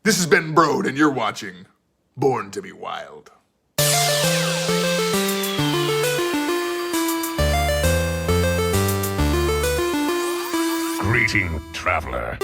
This has been Brode, and you're watching Born to be Wild. Greeting, traveler.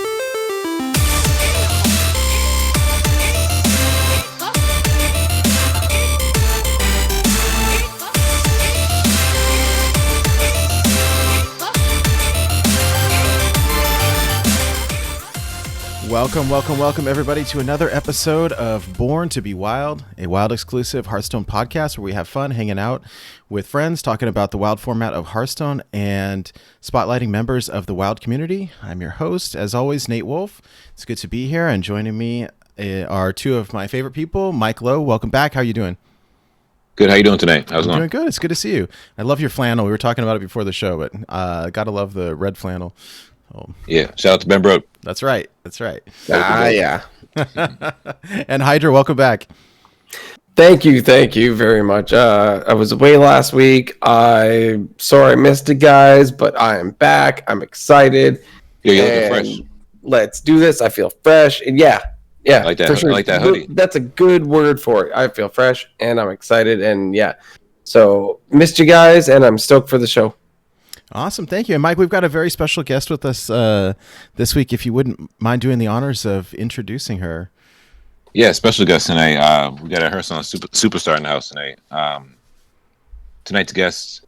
Welcome, everybody, to another episode of Born to be Wild, a Wild exclusive Hearthstone podcast where we have fun hanging out with friends, talking about the Wild format of Hearthstone and spotlighting members of the Wild community. I'm your host, as always, Nate Wolf. It's good to be here, and joining me are two of my favorite people. Mike Lowe, welcome back. How are you doing? Good. How you doing tonight? How's it going? Doing good. It's good to see you. I love your flannel. We were talking about it before the show, but gotta love the red flannel. Oh. Yeah. Shout out to Ben Brode. That's right. Yeah. And Hydra, welcome back. Thank you very much. I was away last week. I'm sorry I missed it, guys, but I am back. I'm excited. Yeah, you're looking fresh. Let's do this. I feel fresh. And yeah. I like that. Sure. I like that hoodie. That's a good word for it. I feel fresh and I'm excited. And yeah. So missed you guys, and I'm stoked for the show. Awesome. Thank you. And Mike, we've got a very special guest with us this week. If you wouldn't mind doing the honors of introducing her. Yeah, special guest tonight. We got a Hearthstone superstar in the house tonight. Tonight's guest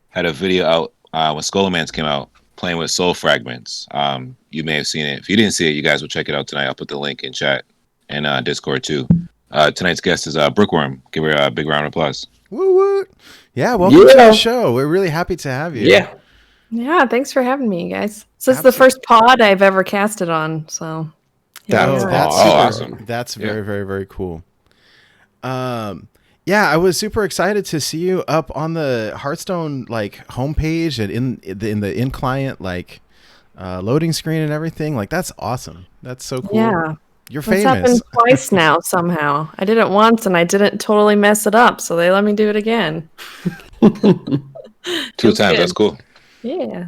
had a video out when Skullman's came out playing with Soul Fragments. You may have seen it. If you didn't see it, you guys will check it out tonight. I'll put the link in chat and Discord too. Tonight's guest is Brookewerm. Give her a big round of applause. Woo woo. Yeah, welcome to the show. We're really happy to have you. Yeah, thanks for having me, guys. This is the first pod I've ever casted on, so that's awesome. That's very, very, very cool. Yeah, I was super excited to see you up on the Hearthstone homepage and in the in client loading screen and everything. That's awesome. That's so cool. Yeah. You're famous. It's happened twice now somehow. I did it once and I didn't totally mess it up, so they let me do it again. 2 times. That's cool. Yeah.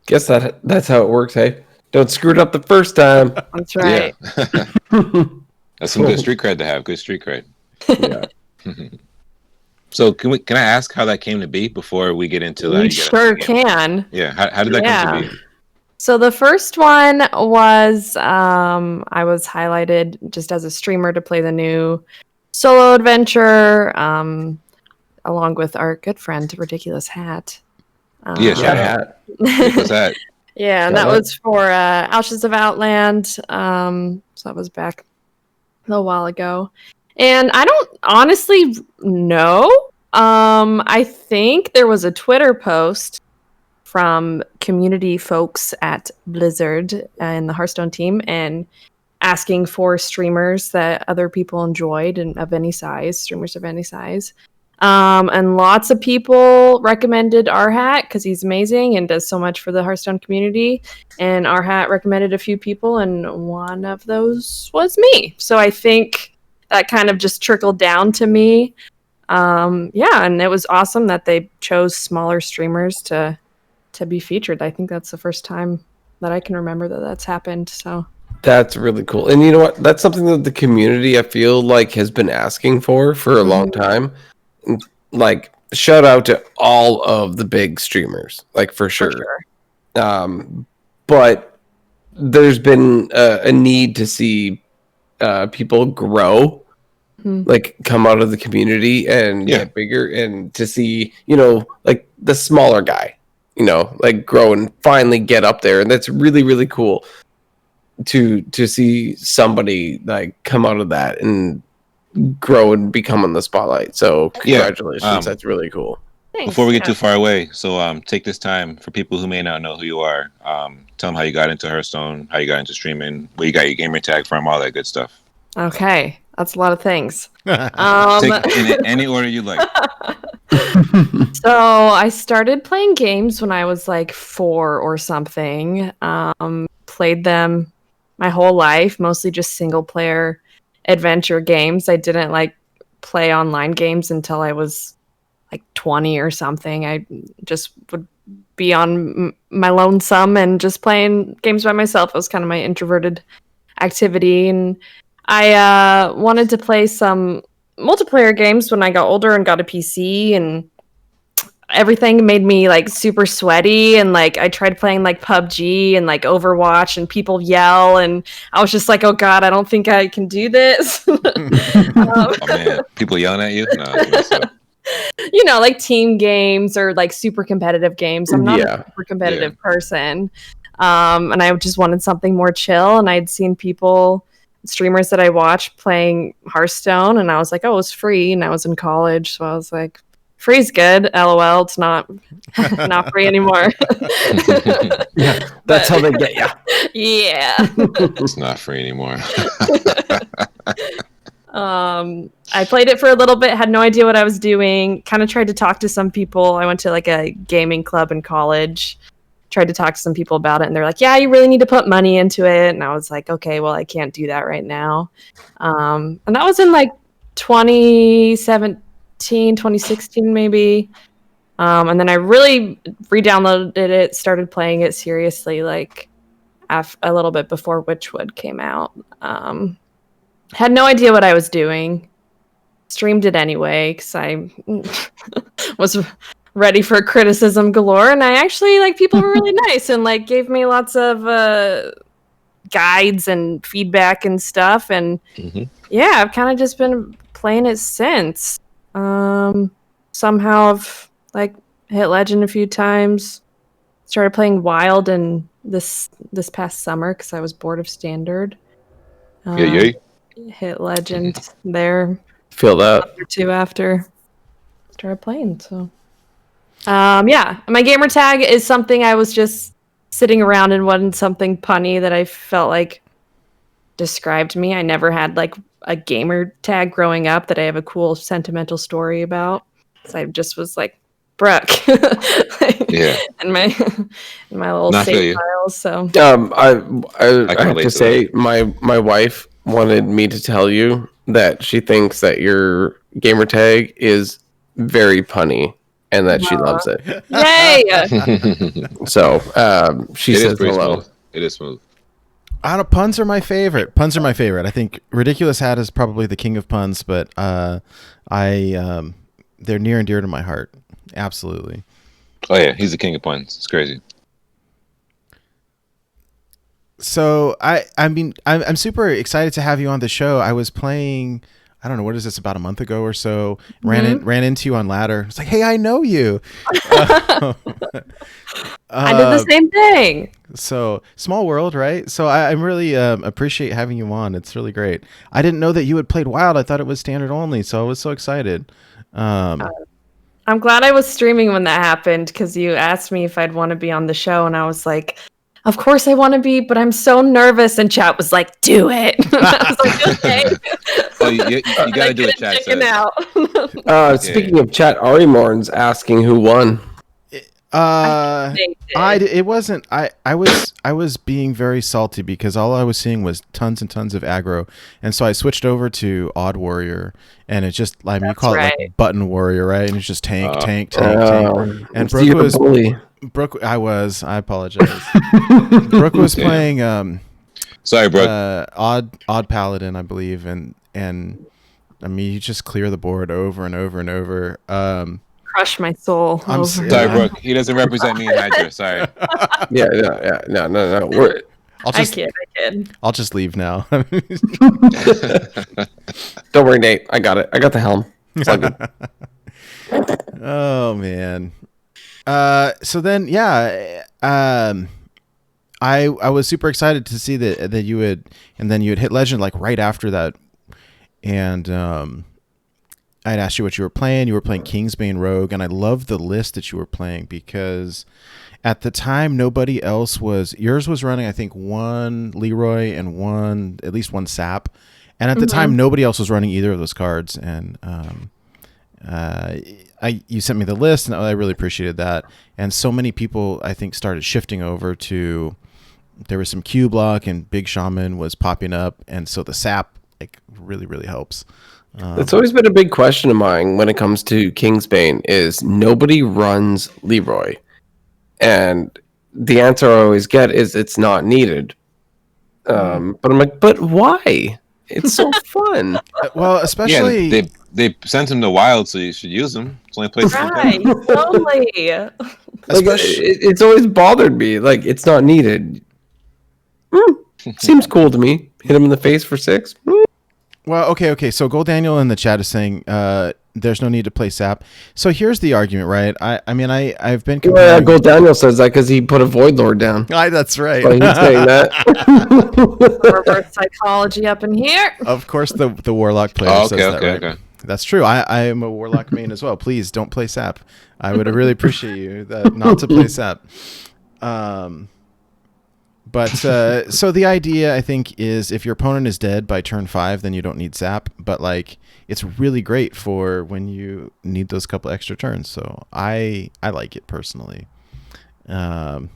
Guess that's how it works, hey? Don't screw it up the first time. That's right. Yeah. That's some good street cred to have. Good street cred. Yeah. So can I ask how that came to be before we get into that? You sure can. Yeah. How did that come to be? So the first one was I was highlighted just as a streamer to play the new solo adventure along with our good friend Ridiculous Hat. Shout out. Ridiculous Hat. Yeah, and that was for Ashes of Outland. So that was back a little while ago. And I don't honestly know. I think there was a Twitter post from community folks at Blizzard and the Hearthstone team and asking for streamers that other people enjoyed and of any size, streamers of any size. And lots of people recommended Arhat because he's amazing and does so much for the Hearthstone community. And Arhat recommended a few people, and one of those was me. So I think that kind of just trickled down to me. And it was awesome that they chose smaller streamers to be featured. I think that's the first time that I can remember that's happened. So that's really cool. And you know what? That's something that the community, I feel like, has been asking for a long time. Shout out to all of the big streamers, for sure. But there's been a need to see people grow, come out of the community and get bigger, and to see, the smaller guy, grow and finally get up there. And that's really, really cool to see somebody come out of that and grow and become on the spotlight. So congratulations. That's really cool. Thanks. Before we get too far away, so take this time for people who may not know who you are. Tell them how you got into Hearthstone, how you got into streaming, where you got your gamer tag from, all that good stuff. Okay, that's a lot of things. Take in any order you like. So I started playing games when I was 4 or something. Played them my whole life, mostly just single player adventure games. I didn't play online games until I was 20 or something. I just would be on my lonesome and just playing games by myself. It was kind of my introverted activity. And I wanted to play some multiplayer games when I got older and got a PC, and everything made me like super sweaty, and like I tried playing like PUBG and like Overwatch, and people yell, and I was just like, oh god, I don't think I can do this. Oh man, people yelling at you? No, that's messed up. You know, like team games or like super competitive games. I'm not Yeah. a super competitive person. And I just wanted something more chill, and I'd seen streamers that I watched playing Hearthstone, and I was like, oh, it's free, and I was in college, so I was like, free's good. LOL, it's not free anymore. Yeah, that's how they get you. Yeah. It's not free anymore. I played it for a little bit, had no idea what I was doing, kind of tried to talk to some people. I went to like a gaming club in college, tried to talk to some people about it, and they're like, yeah, you really need to put money into it. And I was like, okay, well, I can't do that right now. And that was in like 2016 maybe. And then I really re-downloaded it, started playing it seriously like a little bit before Witchwood came out. Had no idea what I was doing. Streamed it anyway because I was ready for criticism galore, and I actually like people were really nice and like gave me lots of guides and feedback and stuff. And yeah, I've kind of just been playing it since. Somehow I've like hit legend a few times. Started playing wild in this past summer because I was bored of standard. Yeah. Hit legend there. Feel that. Or two after started playing. So yeah, my gamer tag is something I was just sitting around and wasn't something punny that I felt like described me. I never had like a gamer tag growing up that I have a cool sentimental story about. So I just was like Brooke. Yeah. And my little save files. So I have to say my wife wanted me to tell you that she thinks that your gamer tag is very punny and that she loves it. Yay! So she says hello. Smooth. It is smooth. Puns are my favorite. I think Ridiculous Hat is probably the king of puns, but they're near and dear to my heart. Absolutely. Oh yeah, he's the king of puns. It's crazy. So I'm super excited to have you on the show. I was playing, I don't know, what is this, about a month ago or so? Ran into you on ladder. It's like, hey, I know you. I did the same thing. So small world, right? So I really appreciate having you on. It's really great. I didn't know that you had played Wild. I thought it was standard only, so I was so excited. I'm glad I was streaming when that happened because you asked me if I'd want to be on the show, and I was like, of course I want to be, but I'm so nervous. And chat was like, do it. I was like, okay. Oh, you got to do it, chat. Speaking of chat, Arimorn's asking who won. It wasn't. I was being very salty because all I was seeing was tons and tons of aggro, and so I switched over to Odd Warrior, and it's just like you call it like Button Warrior, right? And it's just tank. And Brooke, I apologize. Brooke was playing sorry, Brooke. Odd Paladin, I believe, and I mean you just clear the board over and over and over. Crush my soul. Sorry, Brooke. He doesn't represent me in Hydra. Sorry. Yeah. No. I kid. I'll just leave now. Don't worry, Nate. I got it. I got the helm. It's all good. Oh man. So then, yeah, I was super excited to see that you had, and then you had hit legend like right after that, and I'd asked you what you were playing. You were playing Kingsbane Rogue, and I loved the list that you were playing because at the time nobody else was. Yours was running, I think, one Leroy and at least one Sap, and at the time nobody else was running either of those cards. And you sent me the list, and I really appreciated that. And so many people, I think, started shifting over to. There was some Q block, and Big Shaman was popping up, and so the Sap like really helps. It's always been a big question of mine when it comes to Kingsbane is nobody runs Leroy. And the answer I always get is it's not needed. But I'm like, but why? It's so fun. Well, especially they sent him to Wild, so you should use them. It's the only place you can play. Right, totally. Like, it's always bothered me. Like, it's not needed. Seems cool to me. Hit him in the face for 6. Well, okay. So Gold Daniel in the chat is saying there's no need to play sap. So here's the argument, right? I've been comparing... Yeah, Gold Daniel says that because he put a Void Lord down. That's right. So he's saying that. Reverse psychology up in here. Of course, the Warlock player says that, right? Okay. That's true. I am a Warlock main as well. Please don't play sap. I would really appreciate you not to play sap. But so the idea, I think, is if your opponent is dead by turn 5, then you don't need sap. But like, it's really great for when you need those couple extra turns. So I like it personally. But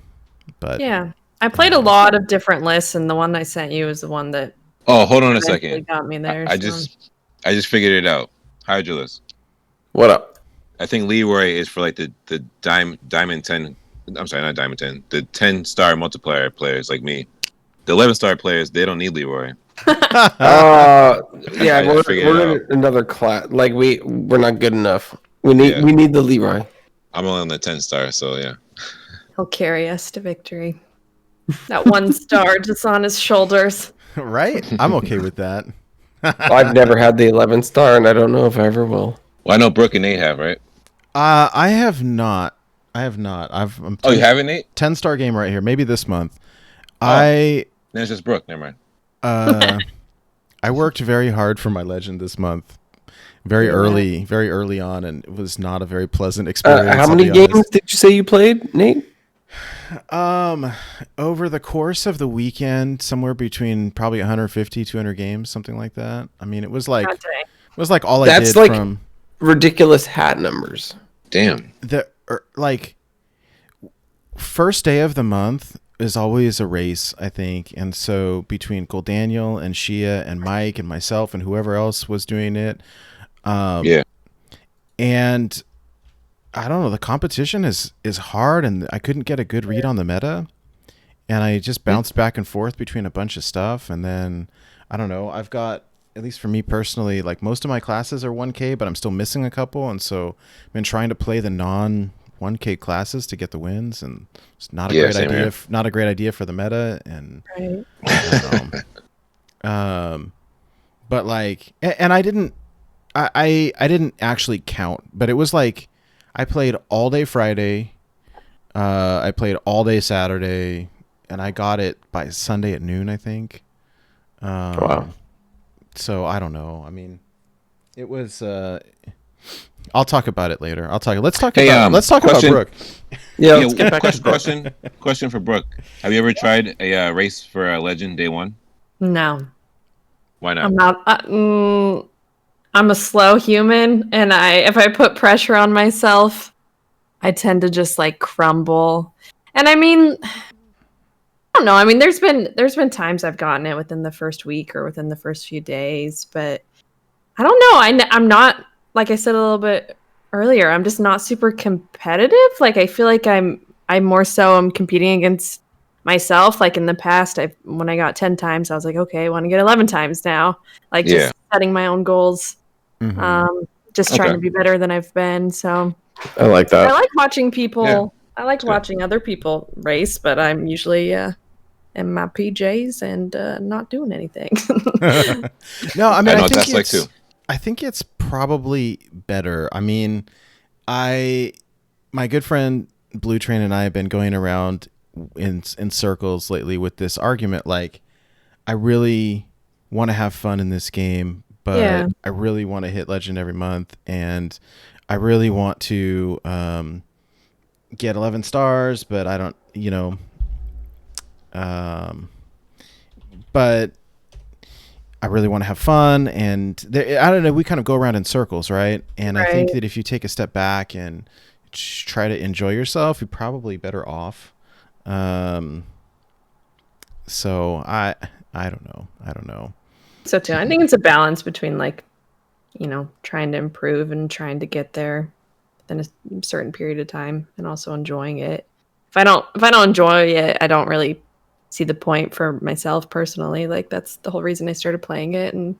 yeah, I played a lot of different lists, and the one I sent you is the one that. Oh, hold on a second. Got me there. I just figured it out. Hydralisk. What up? I think Leroy is for like the Diamond 10. I'm sorry, not Diamond 10. The 10-star multiplier players like me. The 11-star players, they don't need Leroy. Yeah, we're in another class. Like we're not good enough. We need the Leroy. I'm only on the 10-star, so yeah. He'll carry us to victory. That 1 star just on his shoulders. Right? I'm okay with that. I've never had the 11-star, and I don't know if I ever will. Well, I know Brooke and Nate have, right? I have not. You haven't, Nate? 10-star game right here. Maybe this month. Then it's just Brooke. Never mind. I worked very hard for my legend this month. Very early on, and it was not a very pleasant experience. How many games did you say you played, Nate? Over the course of the weekend, somewhere between probably 150, 200 games, something like that. I mean, it was like all I did. That's like ridiculous hat numbers. Damn. Like first day of the month is always a race, I think, and so between Gold Daniel and Shia and Mike and myself and whoever else was doing it, and I don't know, the competition is hard, and I couldn't get a good read on the meta, and I just bounced back and forth between a bunch of stuff, and then I don't know, I've got, at least for me personally, like most of my classes are 1K, but I'm still missing a couple, and so I've been trying to play the non 1K classes to get the wins, and it's not a great idea. Not a great idea for the meta, and but like, and I didn't actually count, but it was like I played all day Friday, I played all day Saturday, and I got it by Sunday at noon, I think. Wow. So I don't know. I mean, it was. I'll talk about it later. Let's talk about Brooke. Yeah. Let's get back question for Brooke. Have you ever tried a race for a legend day 1? No. Why not? I'm not. I'm a slow human, and if I put pressure on myself, I tend to just like crumble. And I mean, I don't know. I mean, there's been times I've gotten it within the first week or within the first few days, but I don't know. I'm not, like I said a little bit earlier, I'm just not super competitive. Like I feel like I'm more so I'm competing against myself. Like in the past, when I got 10 times, I was like, okay, I want to get 11 times now. Like just setting my own goals. Mm-hmm. Just trying to be better than I've been. So I like that. I like watching people. Yeah. I like watching other people race, but I'm usually in my PJs and not doing anything. No, I mean, I know what that's like too. I think it's probably better. I mean, my good friend Blue Train and I have been going around in circles lately with this argument. Like, I really want to have fun in this game, but I really want to hit legend every month, and I really want to get 11 stars, but I don't, but I really want to have fun, and I don't know, we kind of go around in circles, right? And I think that if you take a step back and try to enjoy yourself, you're probably better off. So I don't know. So too, I think it's a balance between like, trying to improve and trying to get there within a certain period of time, and also enjoying it. If I don't enjoy it, I don't really see the point for myself personally. Like that's the whole reason I started playing it, and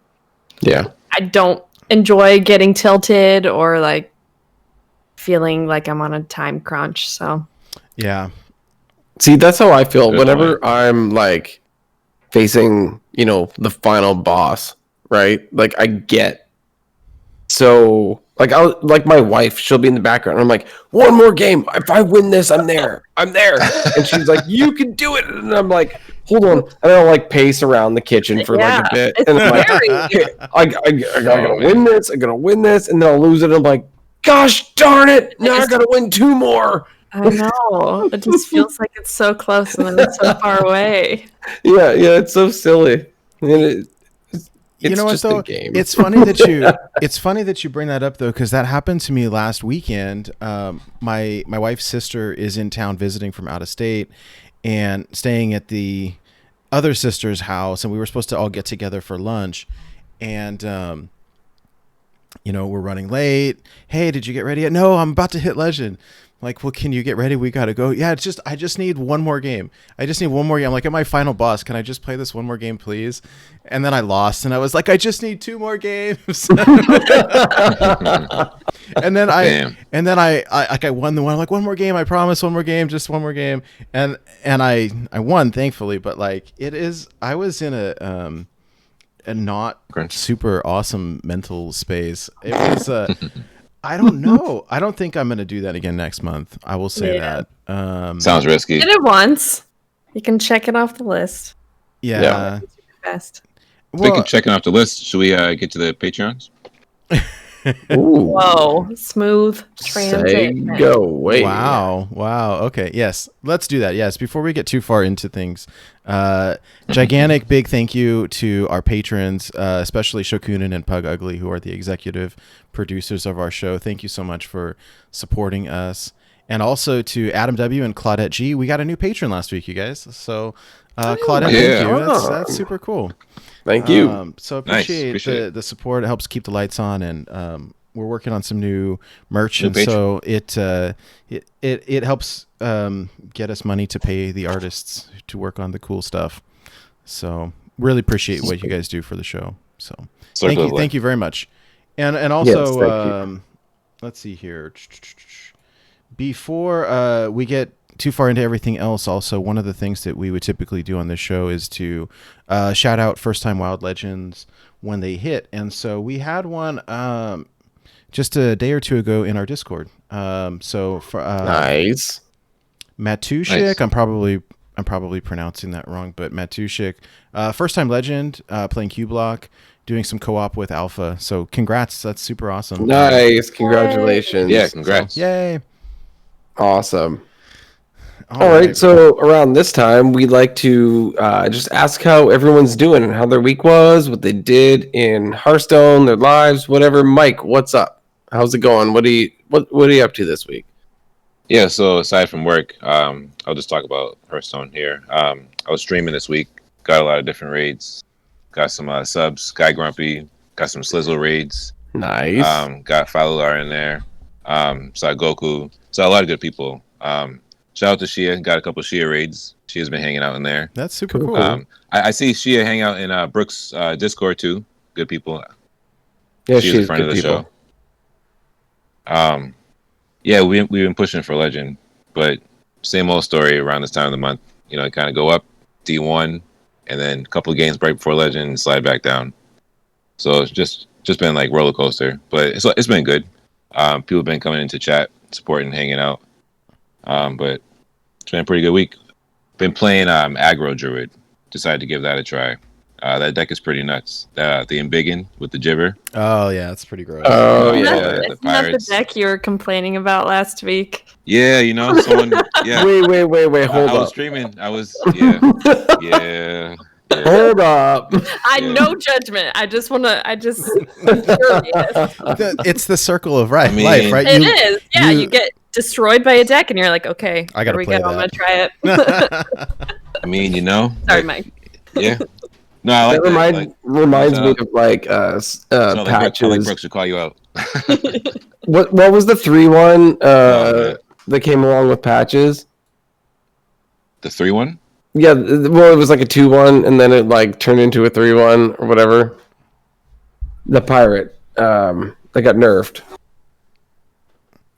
I don't enjoy getting tilted or like feeling like I'm on a time crunch. So Yeah. See, that's how I feel Good whenever point. I'm like facing, the final boss, right? Like I get so like my wife, she'll be in the background. I'm like, one more game. If I win this, I'm there. I'm there. And she's like, you can do it. And I'm like, hold on. And I'll like pace around the kitchen for like a bit. it's And I'm like, scary. okay, I gotta win this. I gotta win this. And then I'll lose it. And I'm like, gosh darn it. Now I gotta win 2 more. I know. It just feels like it's so close and then it's so far away. Yeah, it's so silly. And You know what just though? a game. It's funny that you bring that up though, because that happened to me last weekend. My wife's sister is in town visiting from out of state and staying at the other sister's house, and we were supposed to all get together for lunch. And we're running late. Hey, did you get ready yet? No, I'm about to hit legend. Like, well, can you get ready? We got to go. Yeah, I just need one more game. I'm like, at my final boss, can I just play this one more game, please? And then I lost, and I was like, I just need 2 more games. and then I won the one. I'm like, one more game, I promise, one more game, just one more game. And I won, thankfully. But like, I was in a not super awesome mental space. It was I don't know. I don't think I'm going to do that again next month. I will say that. Sounds risky. Did it once. You can check it off the list. Yeah. Best. Speaking of checking off the list, should we get to the Patreons? Whoa, smooth transition. Segue. Wow. Okay. Yes. Let's do that. Yes. Before we get too far into things, gigantic big thank you to our patrons, especially Shokunin and Pug Ugly, who are the executive producers of our show. Thank you so much for supporting us. And also to Adam W. and Claudette G. We got a new patron last week, you guys. So Claudette, thank you. That's super cool. Thank you. So appreciate the support. It helps keep the lights on, and we're working on some new merch, and so it helps get us money to pay the artists to work on the cool stuff. So really appreciate what you guys do for the show. So thank you very much. And also let's see here. Before we get too far into everything else, also one of the things that we would typically do on this show is to shout out first time wild legends when they hit, and so we had one just a day or two ago in our Discord. So for nice Matushik, nice. I'm probably pronouncing that wrong, but Matushik, first time legend, playing Q Block, doing some co-op with Alpha. So congrats, that's super awesome. Nice, congratulations. Yeah, congrats. Yay. Awesome. All right, so around this time, we'd like to just ask how everyone's doing and how their week was, what they did in Hearthstone, their lives, whatever. Mike, what's up? How's it going? What are you up to this week? Yeah, so aside from work, I'll just talk about Hearthstone here. I was streaming this week, got a lot of different raids, got some subs, Sky Grumpy, got some Slizzle raids. Nice. Got Falular in there. Saw Goku. Saw a lot of good people. Shout out to Shia. Got a couple Shia raids. Shia's been hanging out in there. That's super cool. I see Shia hang out in Brooke's Discord too. Good people. Yeah, she's a friend of the show. Yeah, we've been pushing for Legend, but same old story around this time of the month. Kind of go up D1, and then a couple of games right before Legend and slide back down. So it's just been like roller coaster, but it's been good. People have been coming into chat, supporting, hanging out. But it's been a pretty good week. Been playing Aggro Druid. Decided to give that a try. That deck is pretty nuts. The Embiggen with the Gibber. Oh yeah, that's pretty gross. Oh Isn't yeah, that the deck you were complaining about last week? Yeah, someone. Yeah. Wait. Hold I up. was streaming. I was. Yeah. Hold up. No judgment. I'm curious. It's the circle of life, right? It is. Yeah, you get destroyed by a deck, and you're like, okay, I gotta play that. I'm gonna try it. Sorry, Mike. Yeah. No, I like that. Reminds me of Patches. Like Brooke should call you out. What was the 3-1 that came along with Patches? The 3-1? Yeah, well, it was like a 2-1, and then it like turned into a 3-1 or whatever. The pirate, they got nerfed.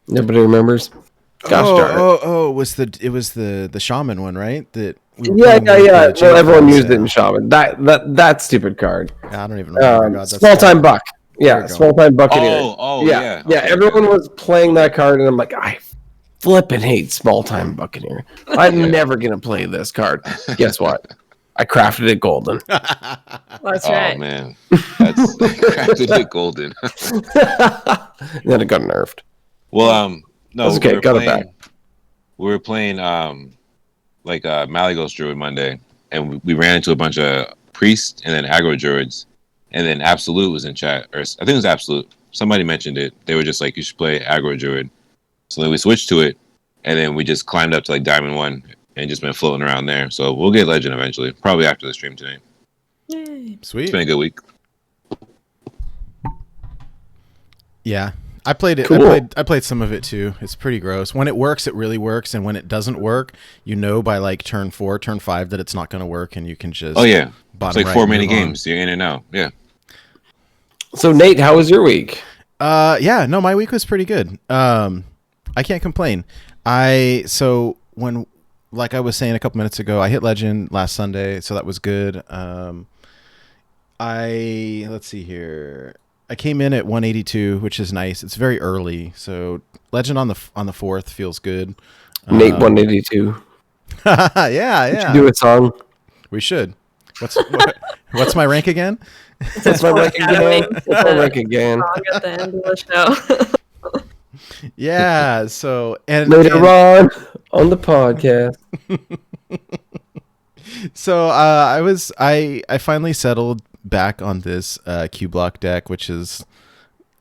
Nobody remembers. Gosh darn it! It was the shaman one, right? That we were Yeah. playing with the Well, everyone J-Fox, used it in Shaman. That stupid card. I don't even remember. God, that's Small time buck. There we Yeah, go. small time buccaneer. Yeah. Yeah. Okay, Everyone was playing that card, and I'm like, I flipping hate small time buccaneer. I'm never gonna play this card. Guess what? I crafted it golden. That's Oh right. man, that's crafted it golden. And then it got nerfed. Well, no, That's okay. Got it back. We were playing Malygos Druid Monday, and we ran into a bunch of priests and then aggro druids, and then Absolute was in chat, or I think it was Absolute. Somebody mentioned it. They were just like, you should play aggro druid. So then we switched to it, and then we just climbed up to like Diamond 1 and just been floating around there. So we'll get Legend eventually, probably after the stream tonight. Yay. Sweet. It's been a good week. Yeah. I played it. Cool. I played some of it too. It's pretty gross. When it works, it really works, and when it doesn't work, you know by like turn 4, turn 5 that it's not going to work, and you can just It's bottom like right 4 and mini move on. games. You're in and out. Yeah. So Nate, how was your week? Yeah, no, my week was pretty good. I can't complain. When, like I was saying a couple minutes ago, I hit Legend last Sunday, so that was good. Let's see here. I came in at 182, which is nice. It's very early, so Legend on the 4th feels good. Nate 182. Yeah. Do a song. We should. What's my rank again? That's my rank again. That's my rank again. Song at the end of the show. Yeah. So Later on the podcast. So I finally settled back on this Q block deck, which is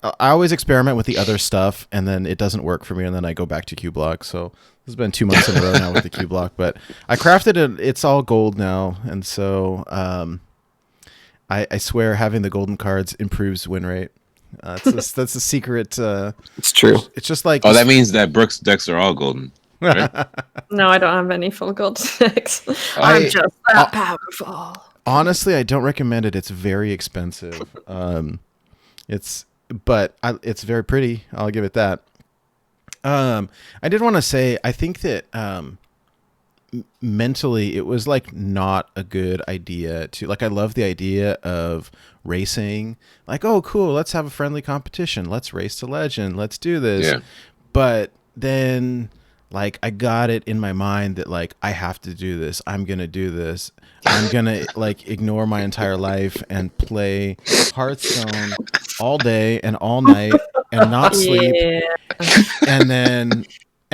I always experiment with the other stuff and then it doesn't work for me, and then I go back to Q block. So this has been 2 months in a row now with the Q block, but I crafted it. It's all gold now, and so I swear having the golden cards improves win rate. That's a secret. It's true. It's just like Oh, that means that Brooks decks are all golden. Right? No, I don't have any full gold decks. I'm just that powerful. Honestly, I don't recommend it. It's very expensive. It's very pretty. I'll give it that. I did want to say, I think that mentally it was like not a good idea to like. I love the idea of racing. Like, oh, cool. Let's have a friendly competition. Let's race to Legend. Let's do this. Yeah. But then, like, I got it in my mind that like I have to do this. I'm gonna do this. I'm gonna like ignore my entire life and play Hearthstone all day and all night and not sleep. Yeah.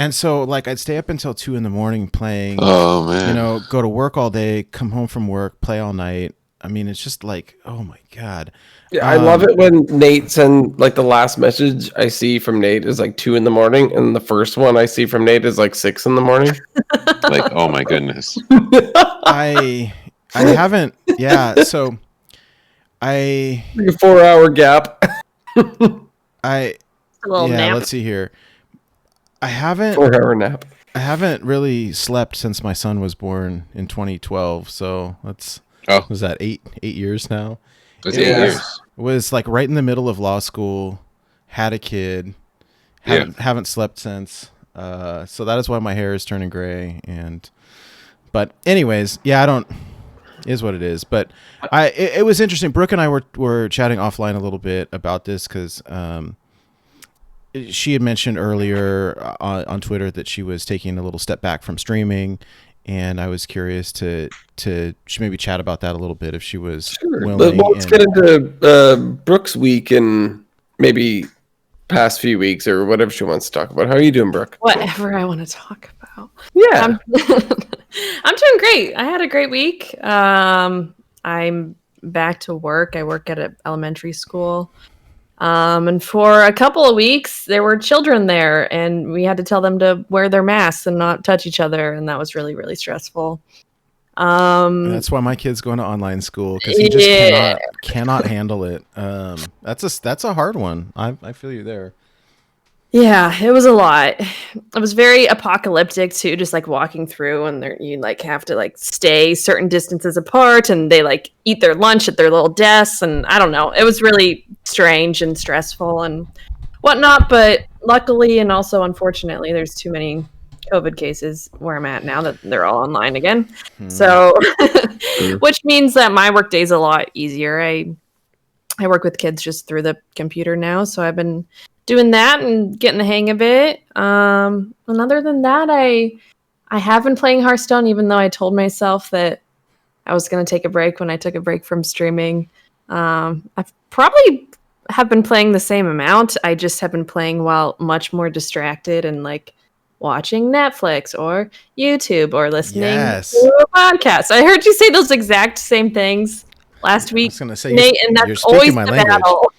And so like I'd stay up until 2 a.m. playing. Oh man. You know, go to work all day, come home from work, play all night. I mean, it's just like, oh my god. Yeah, I love it when Nate sends like the last message I see from Nate is like 2 a.m, and the first one I see from Nate is like 6 a.m. Like, oh my goodness. I haven't. Yeah. So I Like a 4-hour gap. A little nap. Let's see here. I haven't 4-hour nap. I haven't really slept since my son was born in 2012. So was that 8 years now? That's It 8 was- years. It was like right in the middle of law school, had a kid, haven't slept since. So that is why my hair is turning gray. But anyways, yeah, is what it is. But it was interesting. Brooke and I were chatting offline a little bit about this because she had mentioned earlier on Twitter that she was taking a little step back from streaming, and I was curious to maybe chat about that a little bit if she was willing. Well, let's get into Brooke's week and maybe past few weeks or whatever she wants to talk about. How are you doing, Brooke? Whatever I want to talk about. Yeah. I'm doing great. I had a great week. I'm back to work. I work at an elementary school. And for a couple of weeks, there were children there, and we had to tell them to wear their masks and not touch each other, and that was really, really stressful. That's why my kid's going to online school because he just cannot handle it. That's a hard one. I feel you there. Yeah, it was a lot. It was very apocalyptic too, just like walking through and you like have to like stay certain distances apart and they like eat their lunch at their little desks and I don't know. It was really strange and stressful and whatnot, but luckily and also unfortunately there's too many COVID cases where I'm at now that they're all online again. So which means that my work day is a lot easier. I work with kids just through the computer now, so I've been doing that and getting the hang of it. And other than that, I have been playing Hearthstone, even though I told myself that I was going to take a break when I took a break from streaming. I've probably have been playing the same amount. I just have been playing while much more distracted and like watching Netflix or YouTube or listening to a podcast. I heard you say those exact same things last week, I was gonna say, Nate, and that's always the battle.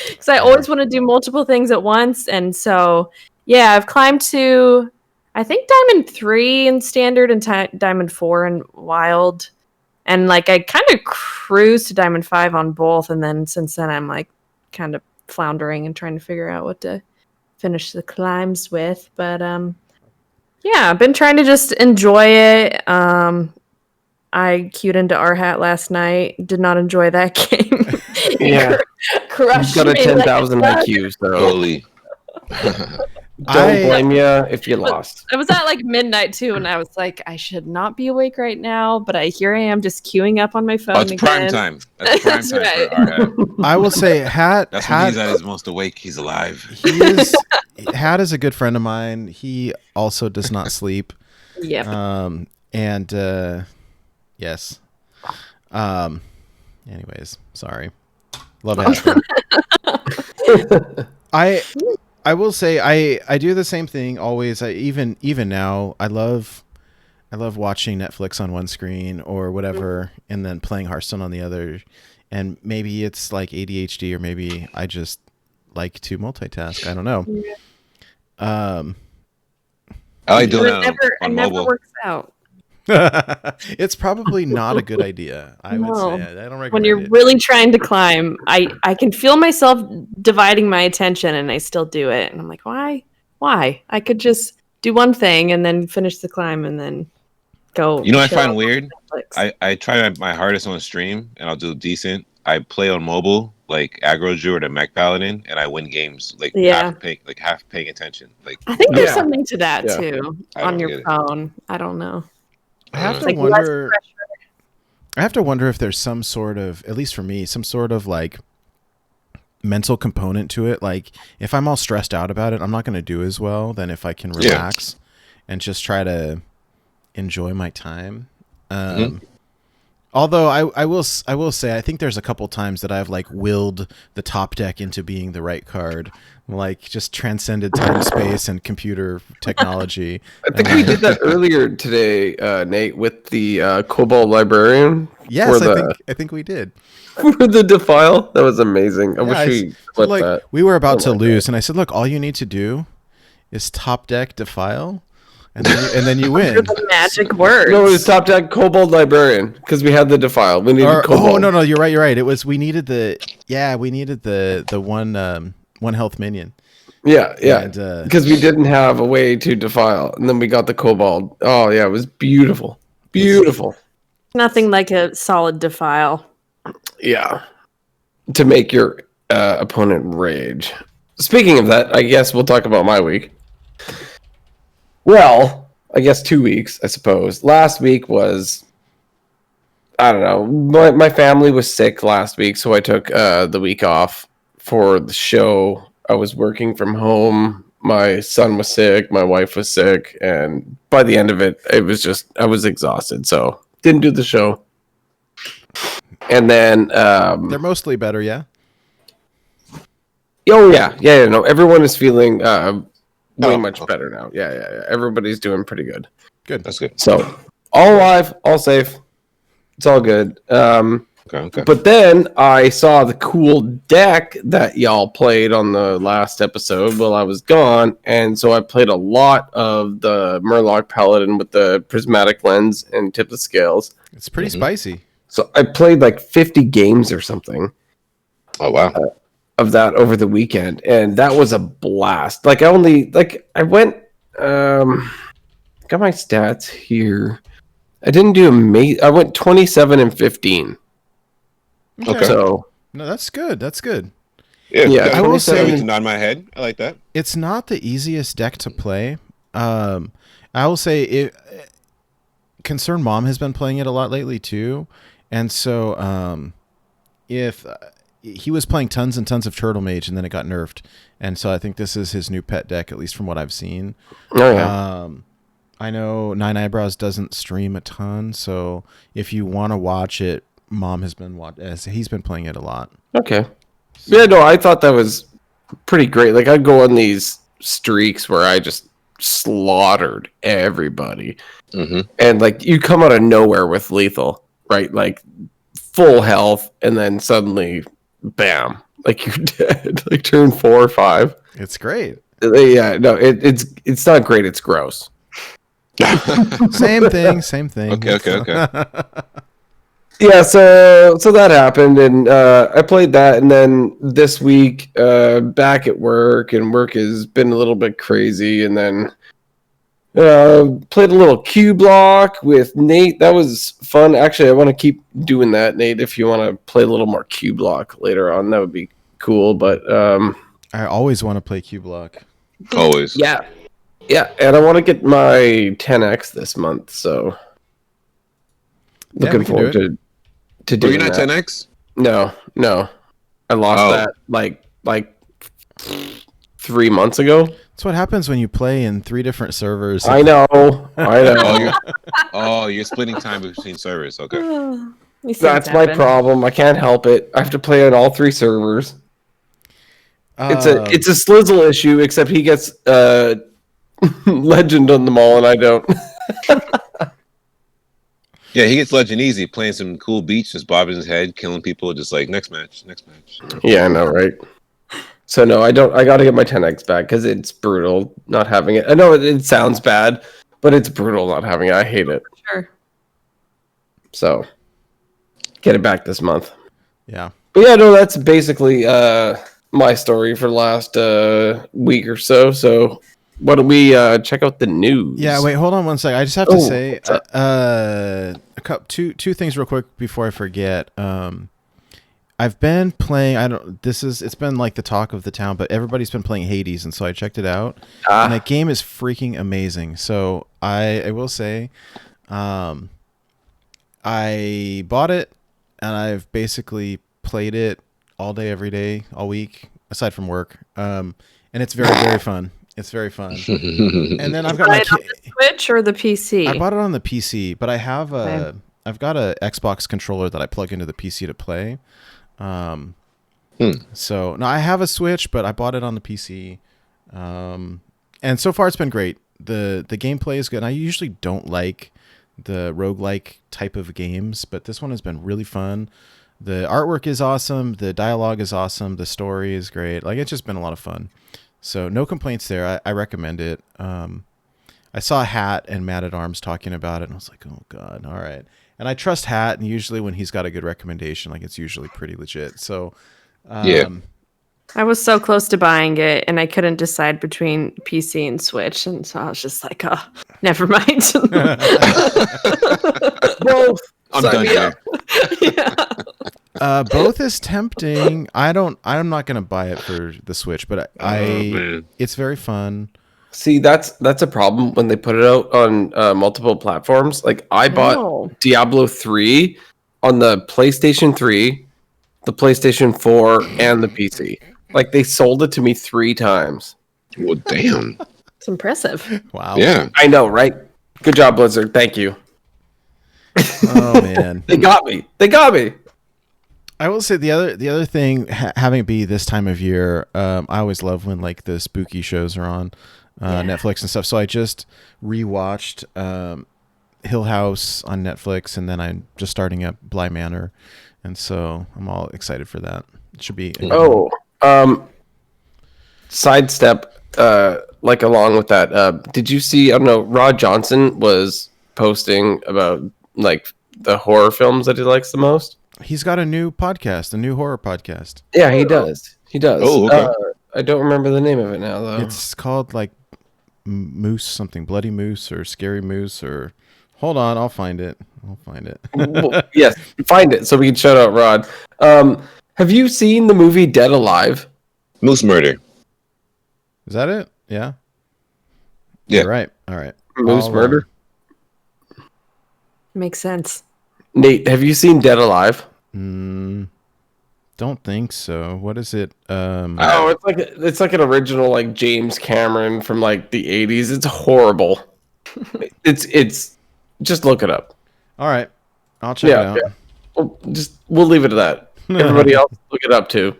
Because I always want to do multiple things at once. And so, yeah, I've climbed to, I think, Diamond 3 in Standard and Diamond 4 in Wild. And, like, I kind of cruised to Diamond 5 on both. And then since then, I'm, like, kind of floundering and trying to figure out what to finish the climbs with. But, yeah, I've been trying to just enjoy it. I queued into R-Hat last night. Did not enjoy that game. Yeah. Crushed You've got a me 10,000 like IQ, so Totally. don't blame you if you lost. I was at like midnight too, and I was like, I should not be awake right now, but here I am just queuing up on my phone. Oh, it's prime again. time. That's prime That's time right. for our hat. I will say, Hat. That's when he's at his most awake. He's alive. Hat is a good friend of mine. He also does not sleep. Yep. Yes. Anyways, sorry. Love Hat. I will say I do the same thing always. Even now I love watching Netflix on one screen or whatever and then playing Hearthstone on the other. And maybe it's like ADHD or maybe I just like to multitask. I don't know. I like doing it on never mobile. works out. It's probably not a good idea. I would say. I don't recommend when you're it. really trying to climb, I can feel myself dividing my attention and I still do it. And I'm like, why? I could just do one thing and then finish the climb and then go. You know what I find weird? I try my hardest on stream and I'll do decent. I play on mobile like aggro druid or mech paladin and I win games like half paying attention. Like I think there's something to that too I on don't your get it. phone. I don't know. I have to Like wonder. I have to wonder if there's some sort of, at least for me, some sort of like mental component to it. Like if I'm all stressed out about it, I'm not going to do as well than if I can relax and just try to enjoy my time. Although I will say I think there's a couple times that I've like willed the top deck into being the right card, like just transcended time, space, and computer technology. I think we did that earlier today, Nate, with the Cobalt Librarian. Yes, I think we did. For the Defile, that was amazing. I wish we clipped that. We were about to lose, and I said, "Look, all you need to do is top deck Defile." And then you win. The magic words. No, it was top deck Cobalt Librarian because we had the Defile. We needed Cobalt. Oh no, you're right. It was we needed the one health minion. Yeah, because we didn't have a way to Defile, and then we got the Cobalt. Oh yeah, it was beautiful. Nothing like a solid Defile. Yeah, to make your opponent rage. Speaking of that, I guess we'll talk about my week. Well, I guess 2 weeks, I suppose. Last week was, I don't know, my family was sick last week, so I took the week off for the show. I was working from home. My son was sick. My wife was sick. And by the end of it, it was just, I was exhausted, so didn't do the show. And then... they're mostly better, yeah? Oh, yeah. No, everyone is feeling... way much better now. Yeah. Everybody's doing pretty good. Good. That's good. So, all alive, all safe. It's all good. Okay. But then I saw the cool deck that y'all played on the last episode while I was gone, and so I played a lot of the Murloc Paladin with the prismatic lens and tip of scales. It's pretty spicy. So I played like 50 games or something. Oh wow. of that over the weekend, and that was a blast. Like I went got my stats here. I didn't do I went 27 and 15. Okay. So no, that's good. That's good. Yeah, I will say to nod my head. I like that. It's not the easiest deck to play. I will say Concerned Mom has been playing it a lot lately too, and so if he was playing tons and tons of Turtle Mage, and then it got nerfed, and so I think this is his new pet deck, at least from what I've seen. Oh yeah. I know Nine Eyebrows doesn't stream a ton, so if you want to watch it, Mom has been he's been playing it a lot. Okay. Yeah, no, I thought that was pretty great. Like I'd go on these streaks where I just slaughtered everybody, and like you come out of nowhere with lethal, right? Like full health, and then suddenly, bam! Like you're dead. Like turn 4 or 5. It's great. Yeah, no, it's not great. It's gross. Same thing. Okay. Yeah, so that happened, and I played that, and then this week, back at work, and work has been a little bit crazy, and then played a little Q Block with Nate. That was fun. Actually, I want to keep doing that, Nate. If you want to play a little more Q Block later on, that would be cool. But I always want to play Q Block. Always. Yeah, and I want to get my 10x this month, so looking forward to doing You're not that. 10x? No. I lost that like 3 months ago. That's what happens when you play in 3 different servers. I know. You're splitting time between servers. Okay. That's my problem. I can't help it. I have to play on all 3 servers. It's a Slizzle issue, except he gets legend on them all, and I don't. Yeah, he gets legend easy, playing some cool beats, just bobbing his head, killing people, just like next match. Yeah, I know, right? So no, I don't. I got to get my 10x back because it's brutal not having it. I know it sounds bad, but it's brutal not having it. I hate it. Sure. So get it back this month. Yeah. But yeah, no, that's basically my story for the last week or so. So why don't we check out the news? Yeah, wait, hold on one sec. I just have to say two things real quick before I forget. I've been playing. It's been like the talk of the town, but everybody's been playing Hades, and so I checked it out, and that game is freaking amazing. So I will say, I bought it, and I've basically played it all day, every day, all week, aside from work. And it's very, very fun. It's very fun. And then I've got my on the Switch or the PC. I bought it on the PC, but I have I've got a Xbox controller that I plug into the PC to play. So now I have a Switch, but I bought it on the PC. And so far it's been great. The gameplay is good. I usually don't like the roguelike type of games, but this one has been really fun. The artwork is awesome. The dialogue is awesome. The story is great. Like, it's just been a lot of fun. So no complaints there. I recommend it. I saw Hat and Mad at Arms talking about it, and I was like, oh God, all right. And I trust Hat, and usually when he's got a good recommendation, like, it's usually pretty legit. So yeah. I was so close to buying it, and I couldn't decide between PC and Switch, and so I was just like, oh, never mind. Both. I'm done here. Yeah. Both is tempting. I'm not gonna buy it for the Switch, but it's very fun. See, that's a problem when they put it out on multiple platforms. Like I bought Diablo 3 on the PlayStation 3, the PlayStation 4, and the PC. Like they sold it to me 3 times. Well, damn. It's impressive. Wow. Yeah. I know, right? Good job, Blizzard. Thank you. Oh man. They got me. I will say the other thing, having it be this time of year, I always love when like the spooky shows are on Netflix and stuff. So I just rewatched Hill House on Netflix, and then I'm just starting up Bly Manor, and so I'm all excited for that. It should be. Sidestep. Like along with that, did you see? I don't know. Rod Johnson was posting about like the horror films that he likes the most. He's got a new podcast, a new horror podcast. Yeah, he does. He does. Oh, okay. I don't remember the name of it now, though. It's called like Moose something, Bloody Moose or Scary Moose or. Hold on, I'll find it. Well, yes, find it so we can shout out Rod. Have you seen the movie Dead Alive? Moose murder. Is that it? Yeah. Yeah. You're right. All right. Moose murder. Makes sense. Nate, have you seen Dead Alive? Don't think so. What is it? Oh, it's like an original like James Cameron from like the 80s. It's horrible. it's just look it up. All right. I'll check it out. Yeah. We'll leave it at that. Everybody else look it up too.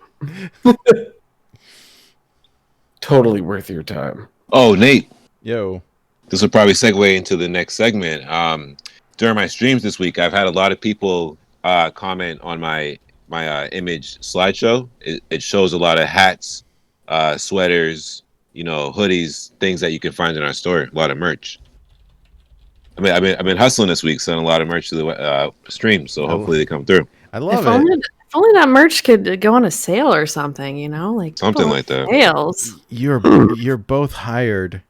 Totally worth your time. Oh, Nate. Yo. This will probably segue into the next segment. During my streams this week, I've had a lot of people comment on my image slideshow. It shows a lot of hats, sweaters, hoodies, things that you can find in our store. A lot of merch. I've been hustling this week, selling a lot of merch to the stream. So hopefully they come through. I love it. If only that merch could go on a sale or something, like something like that. Sales. You're both hired.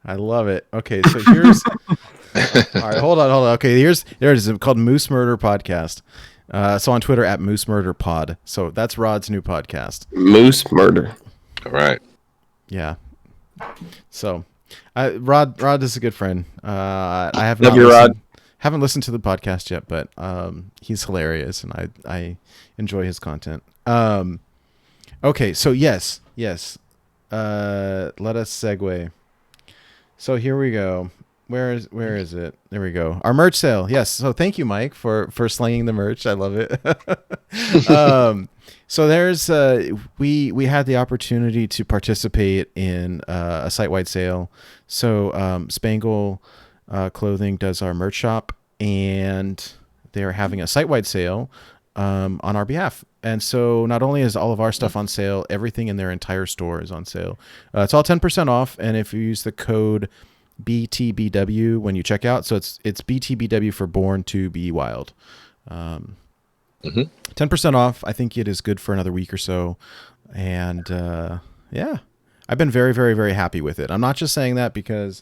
I love it. Okay, so here's. All right, hold on. Okay, there it is. It's called Moose Murder Podcast. So on Twitter at Moose Murder Pod. So that's Rod's new podcast. Moose Murder. All right. Yeah. So, Rod is a good friend. I have Love you, Rod. Haven't listened to the podcast yet, but he's hilarious, and I enjoy his content. Okay, so yes. Let us segue. So here we go. Where is it? There we go. Our merch sale. Yes. So thank you, Mike, for slanging the merch. I love it. So there's we had the opportunity to participate in a site-wide sale. So Spangle Clothing does our merch shop, and they're having a site-wide sale on our behalf. And so not only is all of our stuff on sale, everything in their entire store is on sale. It's all 10% off, and if you use the code BTBW when you check out, so it's BTBW for Born to Be Wild. 10% off. I think it is good for another week or so, and yeah, I've been very, very, very happy with it. I'm not just saying that because,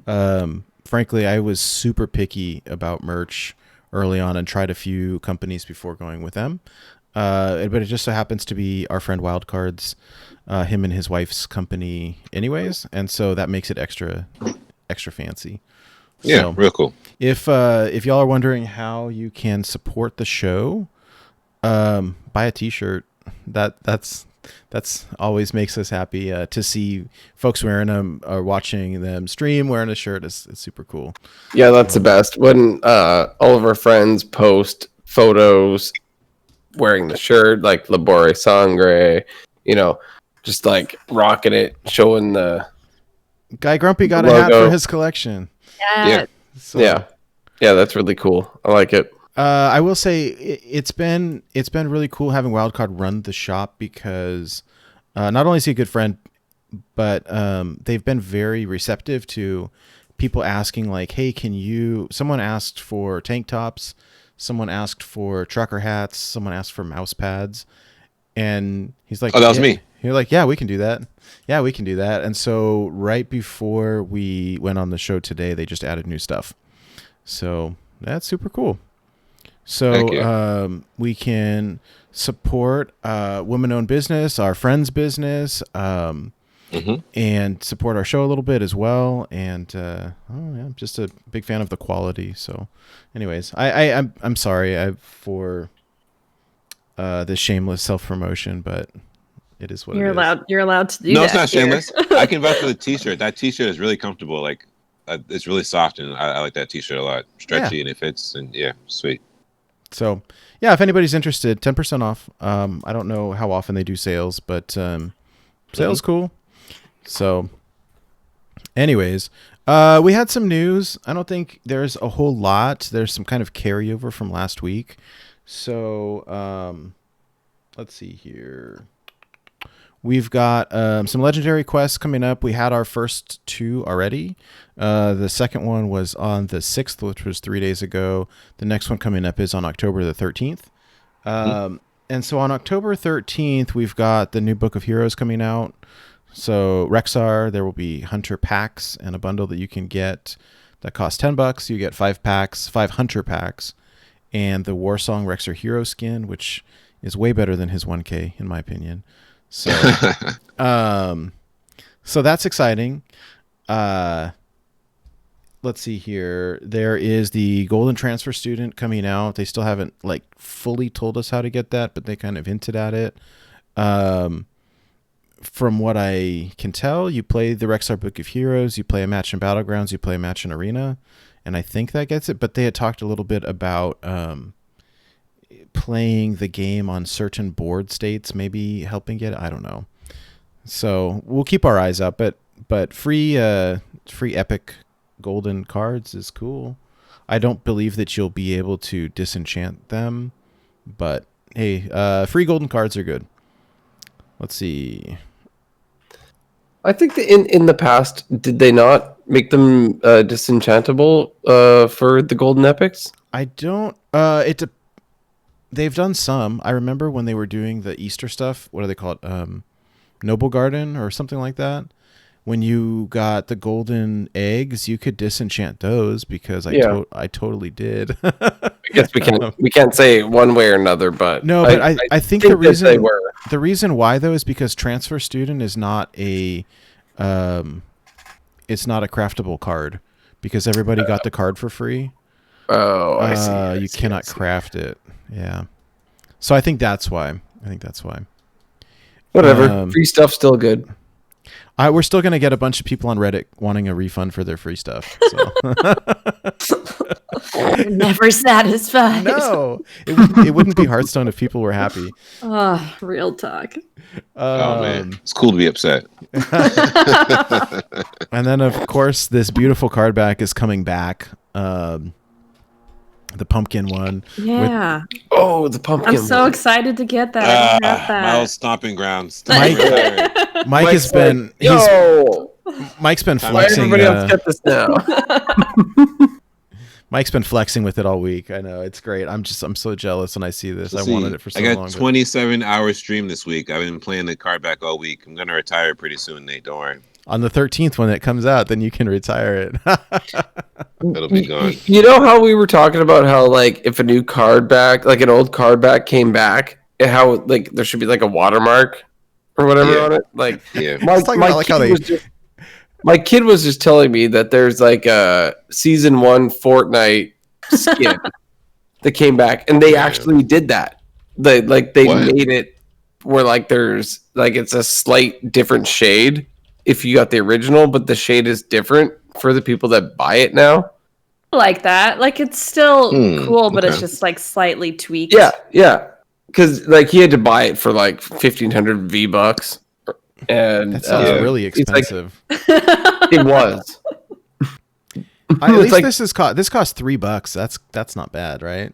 frankly, I was super picky about merch early on and tried a few companies before going with them. But it just so happens to be our friend Wildcard's, him and his wife's company, anyways, and so that makes it extra fancy. Yeah, so, real cool. If y'all are wondering how you can support the show, buy a t-shirt. That's always makes us happy to see folks wearing them or watching them stream wearing a shirt. Is super cool. Yeah, that's the best. When all of our friends post photos wearing the shirt, like Labore Sangre, just like rocking it, showing the Guy Grumpy got logo. A hat for his collection. Yeah. So, yeah, that's really cool. I like it. I will say it's been really cool having Wildcard run the shop because not only is he a good friend, but they've been very receptive to people asking like, hey, someone asked for tank tops, someone asked for trucker hats, someone asked for mouse pads, and he's like, oh, that was me. You're like, yeah, we can do that. Yeah, we can do that. And so right before we went on the show today, they just added new stuff. So that's super cool. So we can support women-owned business, our friends' business, and support our show a little bit as well. And I'm just a big fan of the quality. So, anyways, I'm sorry for this shameless self-promotion, but it is what You're it is. allowed. You're allowed to do that. No, it's not here. shameless. I can vouch for the t-shirt. That t-shirt is really comfortable. Like it's really soft, and I like that t-shirt a lot. Stretchy, and it fits, and yeah, sweet. So, yeah, if anybody's interested, 10% off. I don't know how often they do sales, but sales cool. So, anyways, we had some news. I don't think there's a whole lot. There's some kind of carryover from last week. So, let's see here. We've got some legendary quests coming up. We had our first two already. The second one was on the 6th, which was 3 days ago. The next one coming up is on October the 13th. And so on October 13th, we've got the new Book of Heroes coming out. So Rexar, there will be Hunter packs and a bundle that you can get that costs $10. You get 5 packs, 5 Hunter packs, and the Warsong Rexar Hero skin, which is way better than his 1K in my opinion. So, so that's exciting. Let's see here. There is the Golden Transfer Student coming out. They still haven't like fully told us how to get that, but they kind of hinted at it. From what I can tell, you play the Rexar Book of Heroes, you play a match in Battlegrounds, you play a match in Arena, and I think that gets it. But they had talked a little bit about playing the game on certain board states, maybe helping get it. I don't know. So we'll keep our eyes up. But free epic golden cards is cool. I don't believe that you'll be able to disenchant them, but hey, free golden cards are good. Let's see. I think that in the past, did they not make them disenchantable for the golden epics? I don't. They've done some. I remember when they were doing the Easter stuff. What do they call it? Noble Garden or something like that. When you got the golden eggs, you could disenchant those because I totally did. I guess we can't say one way or another, but no, but I think the reason why though is because Transfer Student is not a it's not a craftable card because everybody got the card for free. Oh, I see. You cannot craft it. Yeah. So I think that's why. Whatever. Free stuff's still good. We're still going to get a bunch of people on Reddit wanting a refund for their free stuff. So. You're never satisfied. No, it wouldn't be Hearthstone if people were happy. Oh, real talk. Oh man, it's cool to be upset. And then, of course, this beautiful card back is coming back. The pumpkin one. Yeah. The pumpkin. I'm so excited to get that. My old stomping grounds. Mike has been. Mike's been flexing. Everybody else get this now. Mike's been flexing with it all week. I know it's great. I'm so jealous when I see this. I wanted it for so long. I got 27-hour stream this week. I've been playing the card back all week. I'm gonna retire pretty soon, Nate. Don't worry. On the 13th, when it comes out, then you can retire it. It'll be gone. You know how we were talking about how like if a new card back, like an old card back came back, and how like there should be like a watermark or whatever on it. Like, my kid was just telling me that there's like a season 1 Fortnite skin that came back, and they actually did that. They made it where like there's like it's a slight different shade if you got the original, but the shade is different for the people that buy it now. Like that. Like it's still cool, but it's just like slightly tweaked. Yeah. Because like he had to buy it for like 1,500 V-bucks. And that sounds really expensive. It was. At least like, this cost $3. That's not bad, right?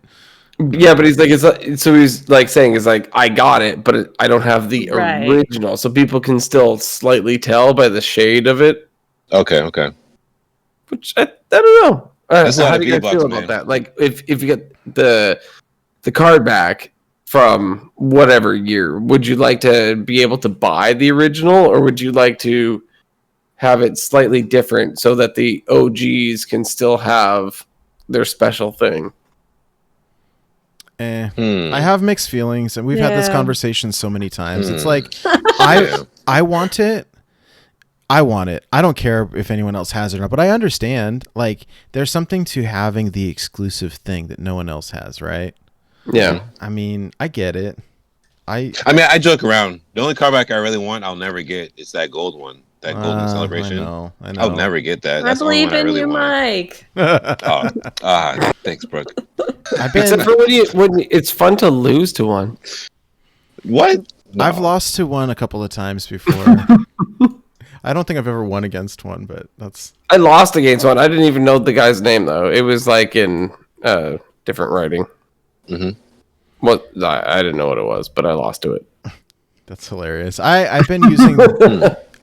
Yeah, but he's like, so he's like saying is like, I got it, but I don't have the original, so people can still slightly tell by the shade of it. Okay. Which I don't know. How do you guys feel about that? Like, if you get the card back from whatever year, would you like to be able to buy the original, or would you like to have it slightly different so that the OGs can still have their special thing? I have mixed feelings, and we've had this conversation so many times. It's like I want it. I don't care if anyone else has it or not, but I understand. Like, there's something to having the exclusive thing that no one else has, right? Yeah. I mean, I get it. I joke around. The only card back I really want, I'll never get. It's that gold one. That golden celebration. I know. I'll never get that. I believe in you, Mike. Thanks, Brooke. Except for when it's fun to lose to one. What? No. I've lost to one a couple of times before. I don't think I've ever won against one, but I lost against one. I didn't even know the guy's name though. It was like in different writing. Mm-hmm. Well, I didn't know what it was, but I lost to it. That's hilarious. I've been using.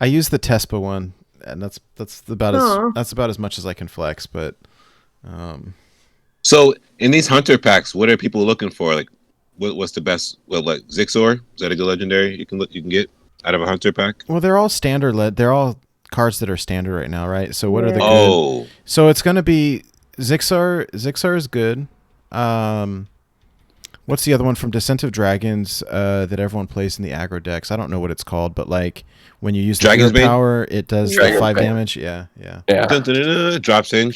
I use the Tespa one, and that's about as much as I can flex. But so in these hunter packs, what are people looking for? Like what's the best? Well, like Zixor, is that a good legendary you can get out of a hunter pack? Well, they're all standard. They're all cards that are standard right now, right? So what are the good? Oh, So it's going to be Zixar. Zixar is good. What's the other one from Descent of Dragons that everyone plays in the aggro decks? I don't know what it's called, but like when you use the Dragon's hero Bane? power, it does the Dragon's 5 Bane. damage. Yeah. Yeah. Drops in.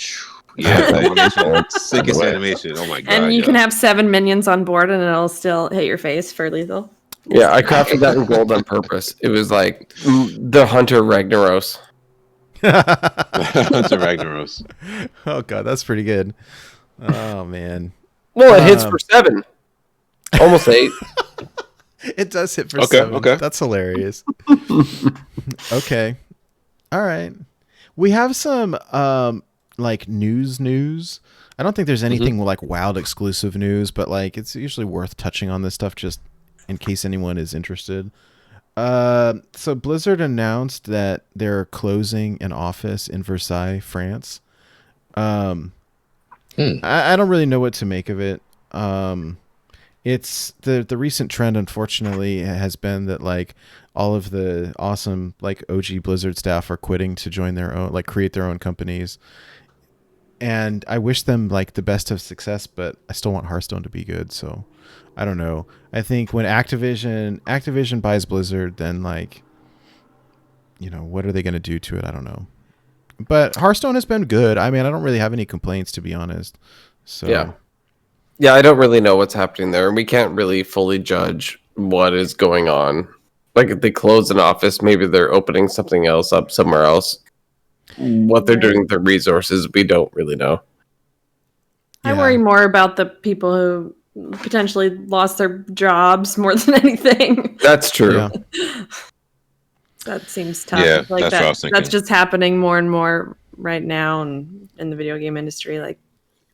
Yeah, the animation. Sickest animation. Oh my god. And you yeah. can have 7 minions on board, and it'll still hit your face for lethal. Yeah, I crafted that in gold on purpose. It was like the Hunter Ragnaros. Hunter Ragnaros. Oh god, that's pretty good. Oh man. Well, it hits for 7. Almost 8. It does hit for Okay, 7. okay. That's hilarious. Okay. All right. We have some like news. I don't think there's anything like wild exclusive news, but like it's usually worth touching on this stuff just in case anyone is interested. So Blizzard announced that they're closing an office in Versailles, France. I don't really know what to make of it. It's the recent trend, unfortunately, has been that like all of the awesome like OG Blizzard staff are quitting to join their own, like create their own companies. And I wish them like the best of success, but I still want Hearthstone to be good. So I don't know. I think when Activision buys Blizzard, then like, you know, what are they going to do to it? I don't know. But Hearthstone has been good. I mean, I don't really have any complaints, to be honest. So Yeah, I don't really know what's happening there, and we can't really fully judge what is going on. Like if they close an office, maybe they're opening something else up somewhere else. What they're doing with their resources, we don't really know. I worry more about the people who potentially lost their jobs more than anything. That's true. Yeah. That seems tough. Yeah, like that's what I was thinking. That's just happening more and more right now in the video game industry. Like,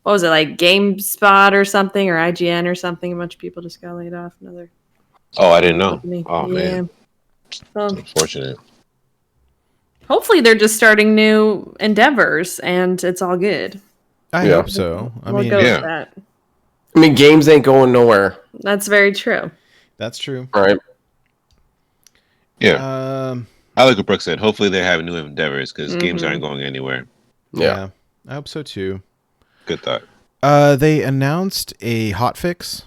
what was it, like GameSpot or something, or IGN or something? A bunch of people just got laid off. Another. Oh, I didn't know. Company. Oh man, Well, unfortunate. hopefully they're just starting new endeavors and it's all good. I hope so. I We'll mean, go yeah. with that. I mean, games ain't going nowhere, That's very true. that's true. right? Yeah, I like what Brooke said. Hopefully they have new endeavors because games aren't going anywhere. Yeah. I hope so too. Good thought. They announced a hotfix.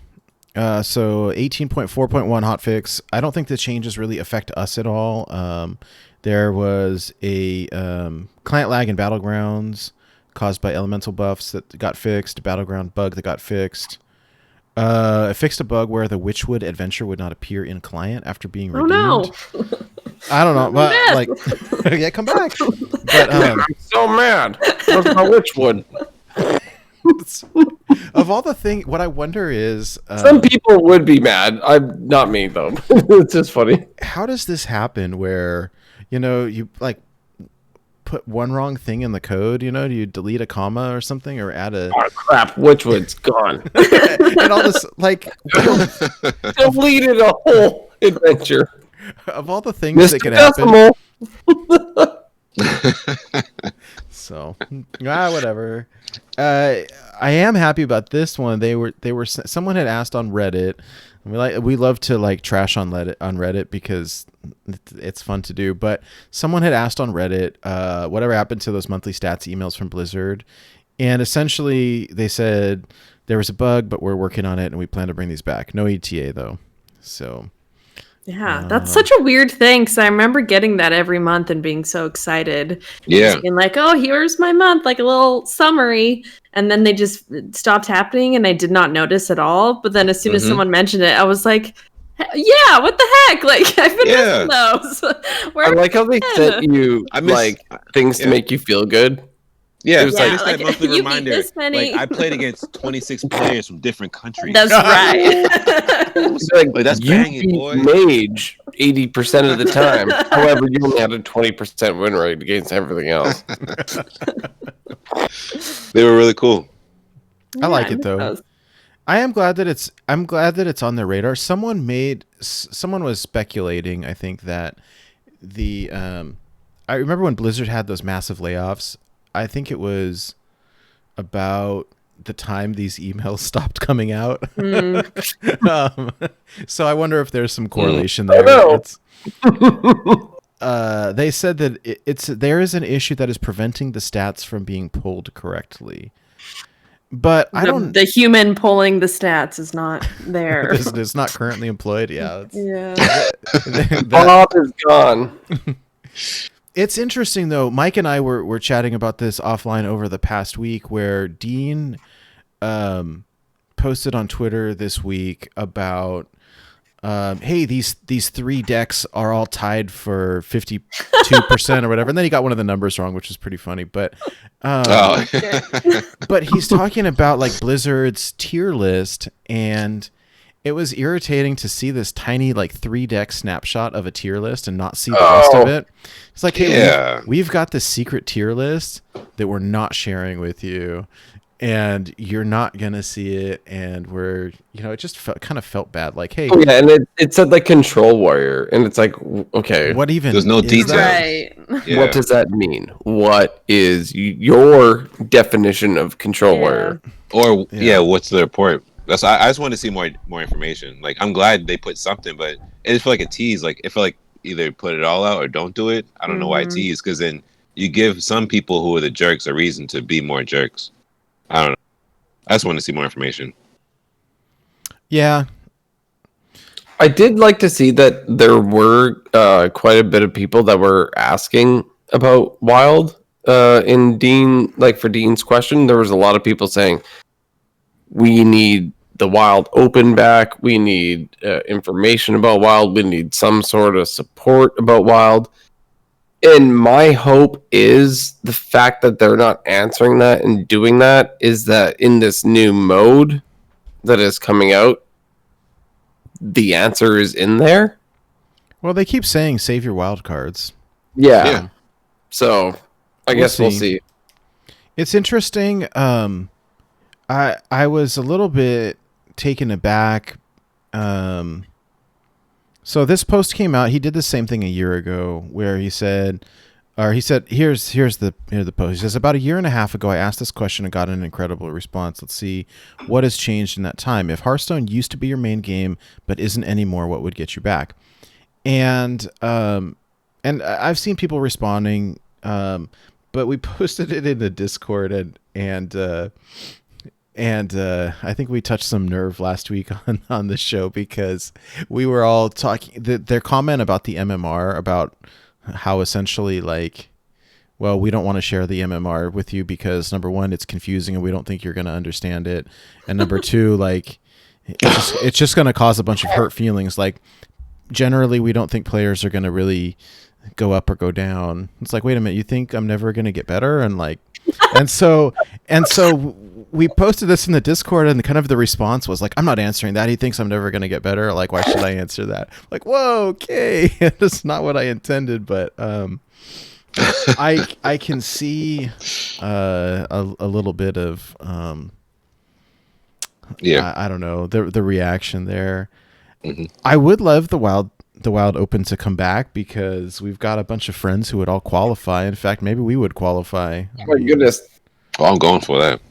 So 18.4.1 hotfix. I don't think the changes really affect us at all. There was a client lag in Battlegrounds caused by elemental buffs that got fixed. A Battleground bug that got fixed. It fixed a bug where the Witchwood adventure would not appear in client after being redeemed. Oh no. I don't know, but mad. like, yeah, come back. But I'm so mad. Where's my Witchwood? of all the things, what I wonder is, Some people would be mad. I'm not me though. It's just funny. how does this happen? Where you like put one wrong thing in the code. Do you delete a comma or something, or add a Oh crap! Witchwood's gone. and all this like Deleted a whole adventure. of all the things that Mr. could happen. Decimal. So whatever. I am happy about this one. Someone had asked on Reddit. And we love to like trash on Reddit because it's fun to do. But someone had asked on Reddit, whatever happened to those monthly stats emails from Blizzard, and essentially they said there was a bug, but we're working on it and we plan to bring these back. No ETA though. So. Yeah, that's such a weird thing because I remember getting that every month and being so excited. Yeah. Just being like, oh, here's my month, like a little summary. And then they just stopped happening and I did not notice at all. But then as soon as someone mentioned it, I was like, yeah, what the heck? Like, I've been missing those. I like how they sent you things to make you feel good. Yeah, It was it's like, that monthly you beat reminder. this many. Like I played against 26 players from different countries. That's right. It's like, Like, that's you banging, beat boy. Mage 80% of the time. However, you only had a 20% win rate against everything else. They were really cool. I like it though. I'm glad that it's on their radar. Someone was speculating, I think, that I remember when Blizzard had those massive layoffs. I think it was about the time these emails stopped coming out. So I wonder if there's some correlation there. They said that there is an issue that is preventing the stats from being pulled correctly. But the human pulling the stats is not there. It's not currently employed. Yeah. Bob is gone. It's interesting though. Mike and I were chatting about this offline over the past week, where Dean posted on Twitter this week about hey, these 3 decks are all tied for 52% or whatever. And then he got one of the numbers wrong, which is pretty funny. But but he's talking about like Blizzard's tier list, and it was irritating to see this tiny like 3 deck snapshot of a tier list and not see the rest of it. It's like, hey, we've got this secret tier list that we're not sharing with you, and you're not gonna see it, and we're, it just kind of felt bad, like, hey, and it said like Control Warrior, and it's like, okay, what even, there's no detail, right? What does that mean? What is your definition of Control Warrior? Or what's the report? That's I just wanted to see more information. Like, I'm glad they put something, but it just felt like a tease. Like, it felt like either put it all out or don't do it. I don't know why tease, because then you give some people who are the jerks a reason to be more jerks. I don't know. I just want to see more information. Yeah. I did like to see that there were quite a bit of people that were asking about Wild in Dean, like for Dean's question. There was a lot of people saying, we need the Wild open back. We need information about Wild. We need some sort of support about Wild. And my hope is the fact that they're not answering that and doing that is that in this new mode that is coming out, the answer is in there. Well, they keep saying save your wild cards. Yeah. So I guess we'll see. It's interesting. I was a little bit taken aback. So this post came out. He did the same thing a year ago, where he said, here's the post. He says, about a year and a half ago, I asked this question and got an incredible response. Let's see what has changed in that time. If Hearthstone used to be your main game but isn't anymore, what would get you back? And I've seen people responding, but we posted it in the Discord, and I think we touched some nerve last week on the show, because we were all talking their comment about the MMR, about how essentially like, well, we don't want to share the MMR with you because number one, it's confusing and we don't think you're going to understand it. And number two, like it's just going to cause a bunch of hurt feelings. Like generally we don't think players are going to really go up or go down. It's like, wait a minute, you think I'm never going to get better? And like, and so we posted this in the Discord, and kind of the response was like, I'm not answering that. He thinks I'm never going to get better. Like, why should I answer that? Like, whoa, okay. That's not what I intended, but I can see a little bit of I don't know, the reaction there. Mm-hmm. I would love the Wild Open to come back, because we've got a bunch of friends who would all qualify. In fact, maybe we would qualify. Oh my goodness. Well, I'm going for that.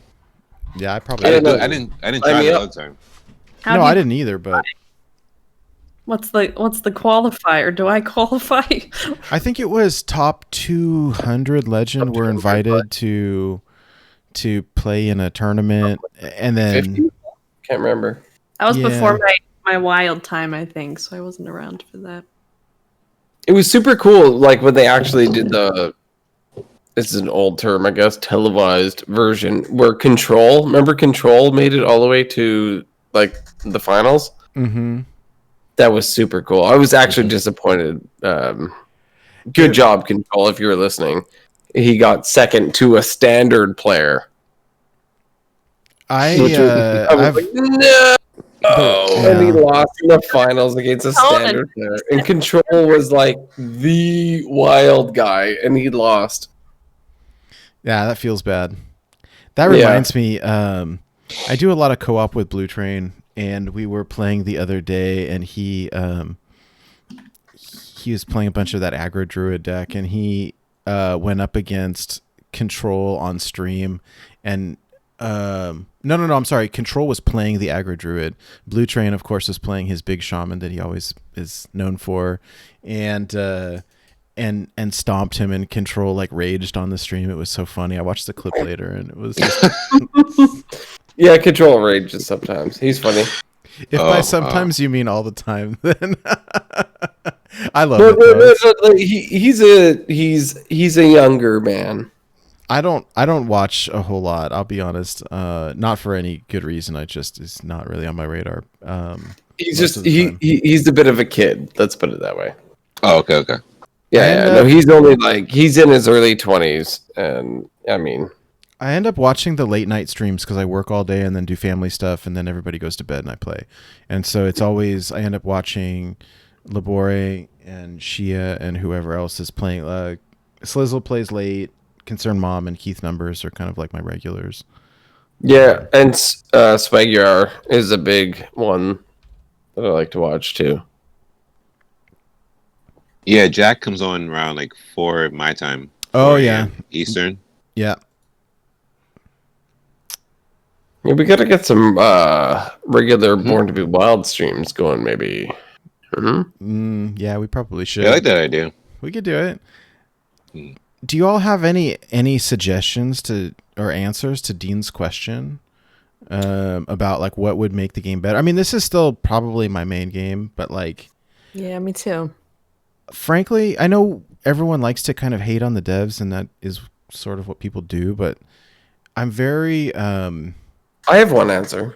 Yeah, I probably. I didn't try the other time. No, I didn't either. But what's the qualifier? Do I qualify? I think it was top 200 legend were invited to play in a tournament, and then 50? Can't remember. That was before my wild time, I think, so I wasn't around for that. It was super cool, like when they actually did this is an old term, I guess, televised version where Control made it all the way to like the finals. Mm-hmm. That was super cool. I was actually disappointed. Good job, Control, if you were listening. He got second to a standard player. I was like, no. And he lost in the finals against a standard player. And Control was like the wild guy, and he lost. Yeah, that feels bad. That reminds me, I do a lot of co-op with Blue Train, and we were playing the other day, and he was playing a bunch of that aggro druid deck, and he went up against Control on stream, and No. I'm sorry. Control was playing the aggro druid. Blue Train, of course, is playing his big shaman that he always is known for, and stomped him. And Control like raged on the stream. It was so funny. I watched the clip later, and it was just Yeah, Control rages sometimes. He's funny. if by sometimes you mean all the time, then I love it. No, he's a younger man. I don't watch a whole lot. I'll be honest. Not for any good reason. It's not really on my radar. He's a bit of a kid. Let's put it that way. Oh, okay. Yeah. No, he's only he's in his early 20s, and I mean, I end up watching the late night streams because I work all day and then do family stuff, and then everybody goes to bed and I play. And so it's always I end up watching Labore and Shia and whoever else is playing. Slizzle plays late. Concerned Mom and Keith Numbers are kind of like my regulars. Yeah, and Swagyar is a big one that I like to watch too. Yeah, Jack comes on around like 4 my time. Oh yeah, Eastern. Yeah. Yeah, we gotta get some regular Born to Be Wild streams going, maybe. Yeah, we probably should. Yeah, I like that idea. We could do it. Do you all have any suggestions or answers to Dean's question about like what would make the game better? I mean, this is still probably my main game, but like, yeah, me too. Frankly, I know everyone likes to kind of hate on the devs, and that is sort of what people do. But I'm very. I have one answer.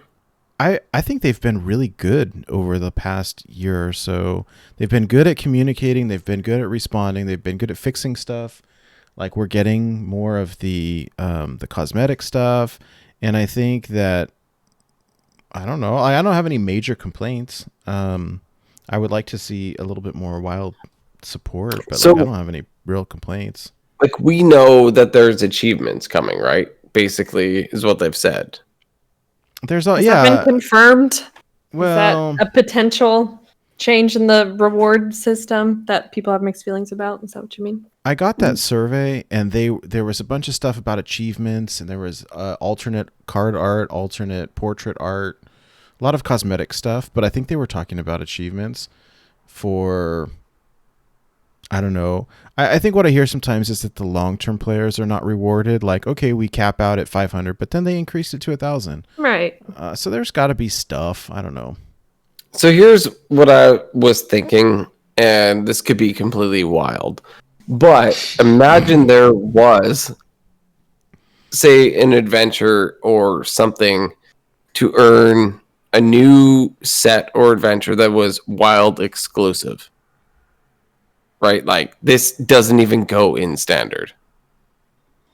I think they've been really good over the past year or so. They've been good at communicating. They've been good at responding. They've been good at fixing stuff. Like we're getting more of the cosmetic stuff, and I think that I don't know. I don't have any major complaints. I would like to see a little bit more wild support, but I don't have any real complaints. Like we know that there's achievements coming, right? Basically, is what they've said. Has that been confirmed? Well, is that a potential change in the reward system that people have mixed feelings about? Is that what you mean? I got that survey, and there was a bunch of stuff about achievements, and there was alternate card art, alternate portrait art, a lot of cosmetic stuff. But I think they were talking about achievements for, I don't know. I think what I hear sometimes is that the long-term players are not rewarded. Like, okay, we cap out at 500, but then they increased it to 1,000. Right. So there's got to be stuff. I don't know. So here's what I was thinking, and this could be completely wild. But imagine there was, say, an adventure or something to earn a new set or adventure that was wild exclusive. Right? Like, this doesn't even go in standard.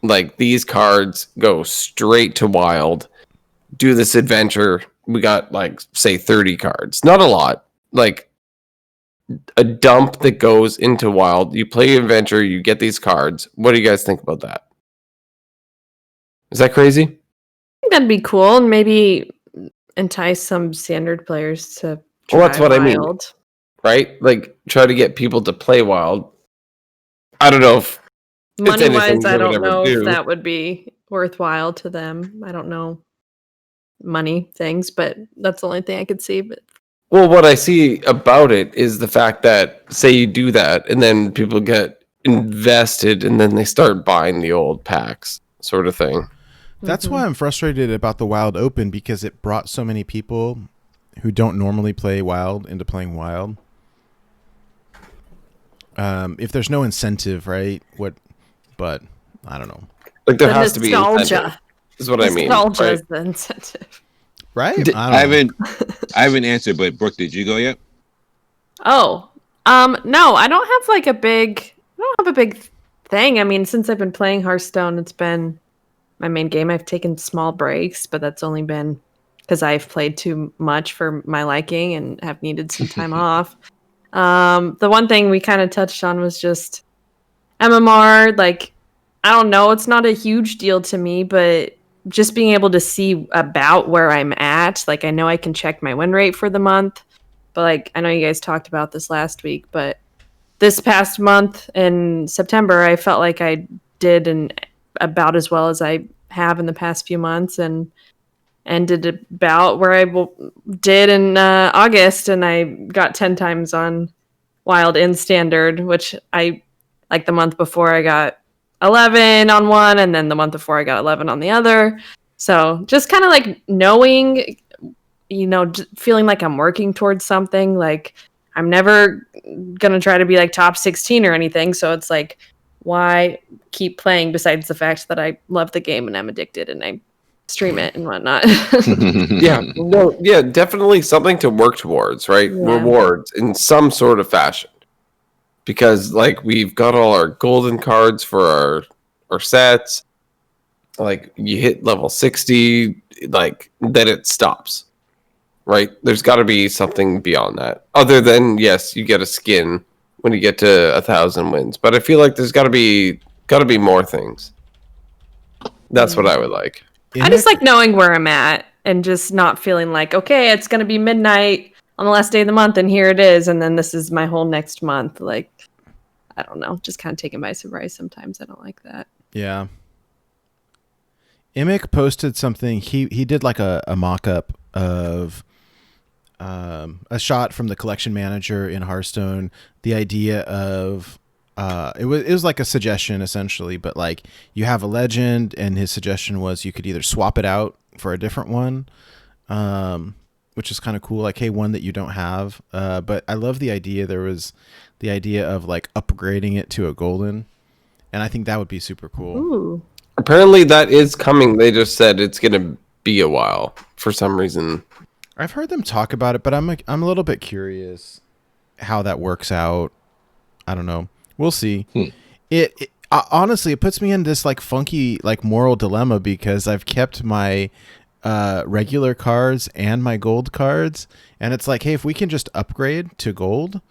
Like, these cards go straight to wild. Do this adventure. We got, like, say, 30 cards. Not a lot. Like, a dump that goes into wild. You play adventure, you get these cards. What do you guys think about that? Is that crazy? I think that'd be cool, and maybe entice some standard players to try Well, that's what wild. I mean. Right? Like, try to get people to play wild. I don't know if money-wise, I don't know if that would be worthwhile to them. I don't know money things, but that's the only thing I could see. But well, what I see about it is the fact that, say you do that, and then people get invested, and then they start buying the old packs, sort of thing. That's why I'm frustrated about the Wild Open, because it brought so many people who don't normally play Wild into playing Wild. If there's no incentive, right? But I don't know. Like there has to be nostalgia. Is what I mean. Nostalgia right? is the incentive. Right? I haven't answered, but Brooke, did you go yet? Oh, no, I don't have a big thing. I mean, since I've been playing Hearthstone, it's been my main game. I've taken small breaks, but that's only been because I've played too much for my liking and have needed some time off. The one thing we kind of touched on was just MMR. Like, I don't know, it's not a huge deal to me, but just being able to see about where I'm at. Like, I know I can check my win rate for the month, but like, I know you guys talked about this last week, but this past month in September, I felt like I did about as well as I have in the past few months, and ended about where I did in August, and I got 10 times on Wild in Standard, which I like the month before I got 11 on one, and then the month before I got 11 on the other. So just kind of like knowing, feeling like I'm working towards something. Like I'm never gonna try to be like top 16 or anything. So it's like, why keep playing besides the fact that I love the game and I'm addicted and I stream it and whatnot. Definitely something to work towards, right? Yeah. Rewards in some sort of fashion. Because like we've got all our golden cards for our sets. Like you hit level 60, like then it stops. Right? There's got to be something beyond that. Other than yes, you get a skin when you get to 1,000 wins. But I feel like there's got to be more things. That's what I would like. I just like knowing where I'm at and just not feeling like, okay, it's going to be midnight on the last day of the month and here it is. And then this is my whole next month. Like, I don't know. Just kind of taken by surprise sometimes. I don't like that. Yeah. Imic posted something. He did like a mock-up of a shot from the collection manager in Hearthstone. The idea of it was like a suggestion essentially, but like you have a legend, and his suggestion was you could either swap it out for a different one, which is kind of cool. Like, hey, one that you don't have. But I love the idea. There was the idea of like upgrading it to a golden, and I think that would be super cool. Ooh. Apparently that is coming. They just said it's gonna be a while for some reason. I've heard them talk about it, but I'm a little bit curious how that works out. I don't know. We'll see. It honestly, it puts me in this like funky like moral dilemma because I've kept my regular cards and my gold cards, and it's like, hey, if we can just upgrade to gold,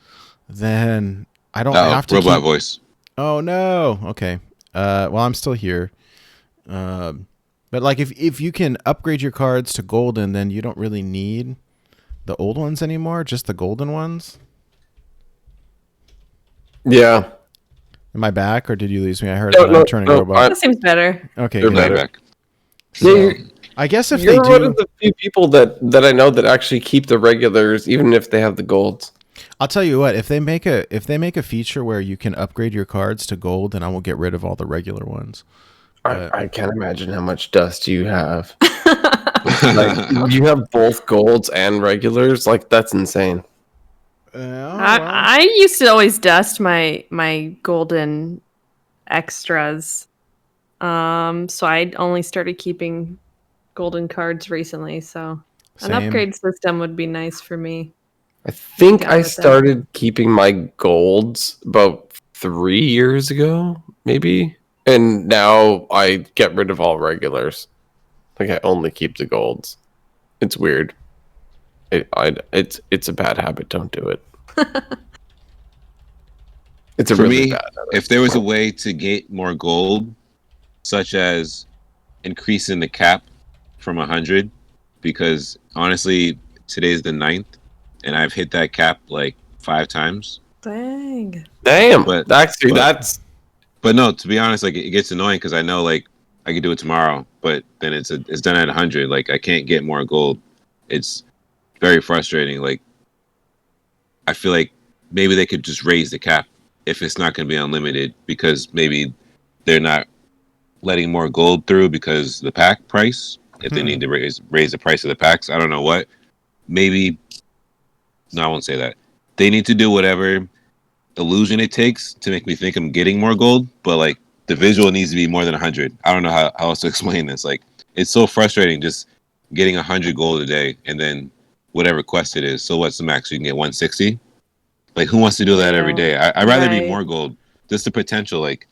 then I don't have to robot voice. Oh no. Okay. Well, I'm still here. But like if you can upgrade your cards to golden, then you don't really need the old ones anymore, just the golden ones. Yeah. Am I back, or did you lose me? I heard that I'm turning robot. That seems better. Okay, You're good. better. So, I guess if you're they do, one of the few people that I know that actually keep the regulars, even if they have the golds. I'll tell you what. If they make a feature where you can upgrade your cards to gold, then I will get rid of all the regular ones. I can't imagine how much dust you have. Like you have both golds and regulars. Like that's insane. I used to always dust my golden extras. So I only started keeping golden cards recently. So an upgrade system would be nice for me. I think I started keeping my golds about 3 years ago, maybe. And now I get rid of all regulars. Like I only keep the golds. It's weird. It's a bad habit. Don't do it. It's a really bad habit. If there was a way to get more gold, such as increasing the cap from 100, because honestly, today's the 9th, and I've hit that cap like 5 times. Dang. Damn. But no, to be honest, like it gets annoying because I know like I could do it tomorrow, but then it's done at 100. Like I can't get more gold. It's very frustrating. Like I feel like maybe they could just raise the cap if it's not going to be unlimited, because maybe they're not letting more gold through because the pack price. If they need to raise the price of the packs, I don't know what. Maybe no, I won't say that. They need to do whatever illusion it takes to make me think I'm getting more gold, but like the visual needs to be more than 100. I don't know how else to explain this. Like it's so frustrating just getting 100 gold a day and then whatever quest it is. So what's the max? You can get 160. Like who wants to do that every day? I'd rather be more gold. Just the potential. Like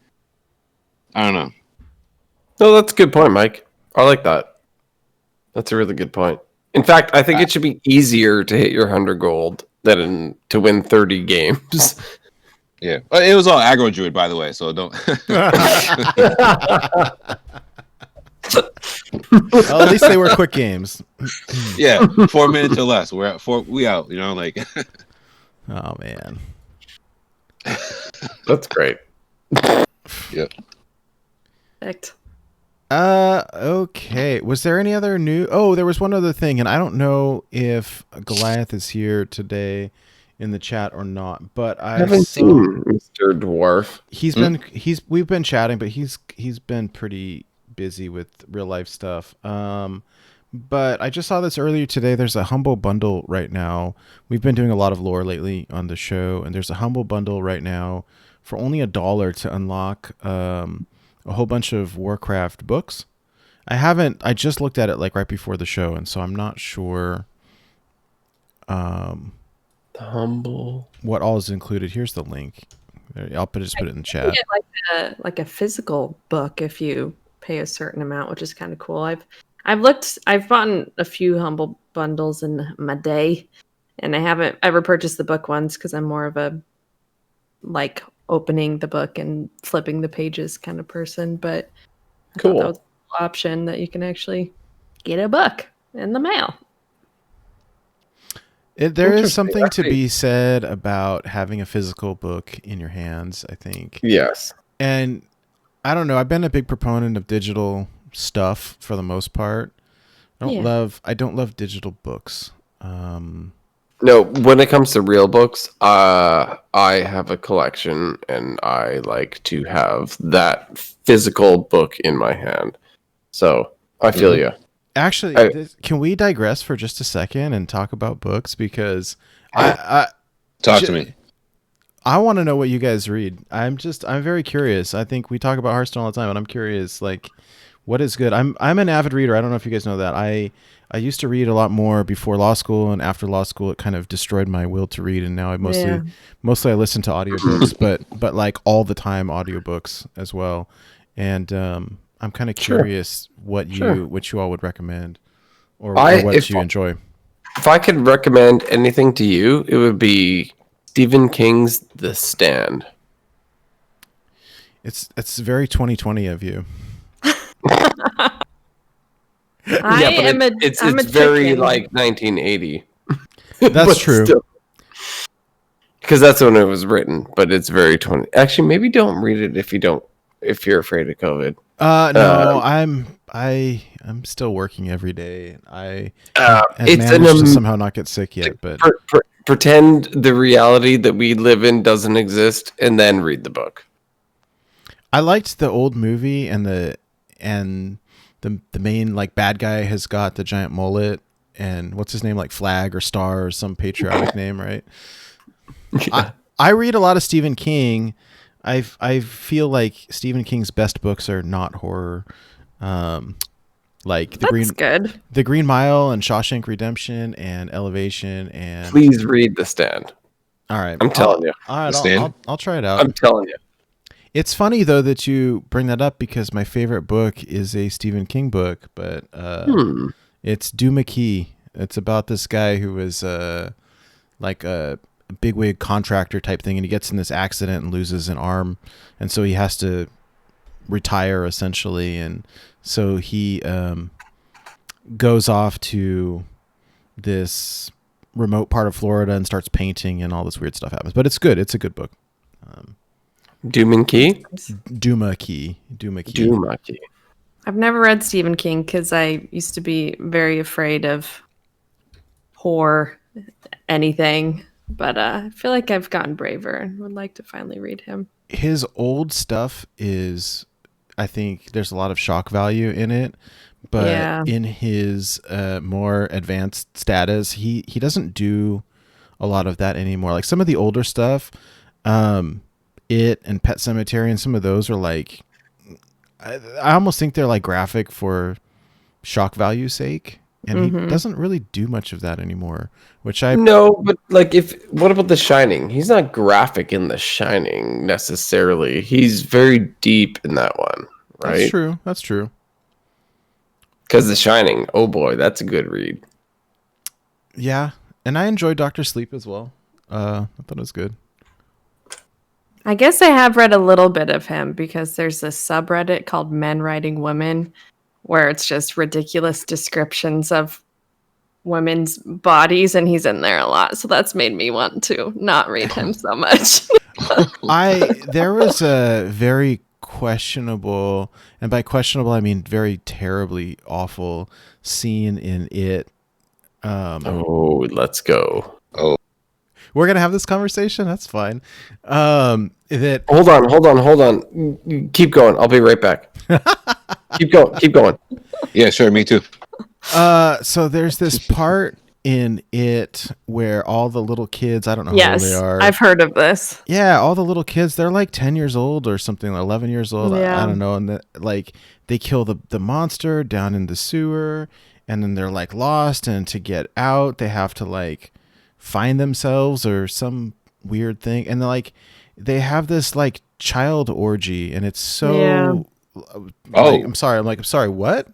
I don't know. No, that's a good point, Mike. I like that. That's a really good point. In fact, I think it should be easier to hit your 100 gold than to win 30 games. Yeah, it was all aggro druid, by the way. So don't. Well, at least they were quick games. Yeah, 4 minutes or less. We're at 4. We out. You know, like. Oh man, that's great. Yep. Perfect. Okay. Was there any other new? Oh, there was one other thing, and I don't know if Goliath is here today in the chat or not, but I haven't seen Mr. Dwarf. We've been chatting, but he's been pretty busy with real life stuff. But I just saw this earlier today. There's a Humble Bundle right now. We've been doing a lot of lore lately on the show, and there's a Humble Bundle right now for only $1 to unlock a whole bunch of Warcraft books. I just looked at it like right before the show, and so I'm not sure The Humble. what all is included. Here's the link. I'll just put it in the chat. Get like a physical book if you pay a certain amount, which is kind of cool. I've bought a few Humble Bundles in my day, and I haven't ever purchased the book ones because I'm more of a like opening the book and flipping the pages kind of person. But I thought that was an option that you can actually get a book in the mail. There is something to be said about having a physical book in your hands, I think. Yes. And I don't know, I've been a big proponent of digital stuff for the most part. I don't love digital books. No, when it comes to real books, I have a collection, and I like to have that physical book in my hand. So I feel you. Actually, can we digress for just a second and talk about books? Because Talk to me. I want to know what you guys read. I'm very curious. I think we talk about Hearthstone all the time, and I'm curious, like, what is good? I'm an avid reader. I don't know if you guys know that. I used to read a lot more before law school, and after law school, it kind of destroyed my will to read. And now I mostly I listen to audiobooks, but like all the time audiobooks as well. And I'm kind of curious what you all would recommend or what you enjoy. If I could recommend anything to you, it would be Stephen King's The Stand. It's very 2020 of you. It's very like 1980. That's true. Because that's when it was written, but it's very 20. Actually, maybe don't read it if you're afraid of COVID. No, I'm still working every day. I it's managed to somehow not get sick yet, but pretend the reality that we live in doesn't exist, and then read the book. I liked the old movie, and the main like bad guy has got the giant mullet, and what's his name, like Flag or Star or some patriotic name, right? Yeah. I read a lot of Stephen King. I feel like Stephen King's best books are not horror. Like The Green Mile and Shawshank Redemption and Elevation and. Please read The Stand. All right, I'm telling you. All right, I'll try it out. I'm telling you. It's funny though that you bring that up because my favorite book is a Stephen King book, but it's Doomakey. It's about this guy who was like a bigwig contractor type thing, and he gets in this accident and loses an arm, and so he has to retire essentially, and so he goes off to this remote part of Florida and starts painting, and all this weird stuff happens. But it's good. It's a good book. Doomakey. I've never read Stephen King because I used to be very afraid of horror anything, but I feel like I've gotten braver and would like to finally read him. His old stuff is, I think there's a lot of shock value in it, but in his more advanced status, he doesn't do a lot of that anymore. Like some of the older stuff, It and Pet Sematary and some of those are like, I almost think they're like graphic for shock value sake, and he doesn't really do much of that anymore. No, but like what about The Shining? He's not graphic in The Shining necessarily. He's very deep in that one, right? That's true. Because The Shining, oh boy, that's a good read. Yeah, and I enjoyed Dr. Sleep as well. I thought it was good. I guess I have read a little bit of him because there's this subreddit called Men Writing Women where it's just ridiculous descriptions of women's bodies, and he's in there a lot. So that's made me want to not read him so much. There was a very questionable, and by questionable I mean very terribly awful scene in it. Let's go. Oh, We're gonna have this conversation. That's fine. That Hold on. Keep going. I'll be right back. Keep going. yeah, sure. Me too. So there's this part in it where all the little kids, I don't know how old Yes, they are. I've heard of this. Yeah, all the little kids, they're like 10 years old or something, like 11 years old. Yeah. I don't know. And like they kill the monster down in the sewer, and then they're like lost, and to get out, they have to like find themselves or some weird thing. And they have this like child orgy, and it's so I'm sorry, what?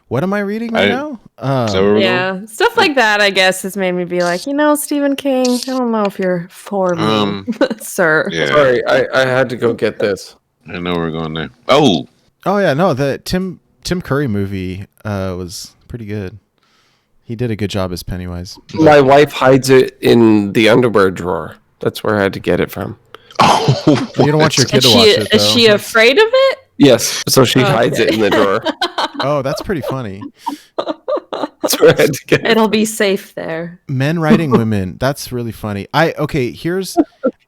What am I reading right now? Yeah, stuff like that, I guess, has made me be like, Stephen King, I don't know if you're for me, sir. Yeah. Sorry, I had to go get this. I know we're going there. Oh yeah, no, the Tim Curry movie was pretty good. He did a good job as Pennywise. My wife hides it in the underwear drawer. That's where I had to get it from. You don't want your kid to watch it, though. Is she afraid of it? Yes, so she hides it in the drawer. Oh, that's pretty funny. That's where I had to get it. It'll be safe there. Men writing women. That's really funny. Here's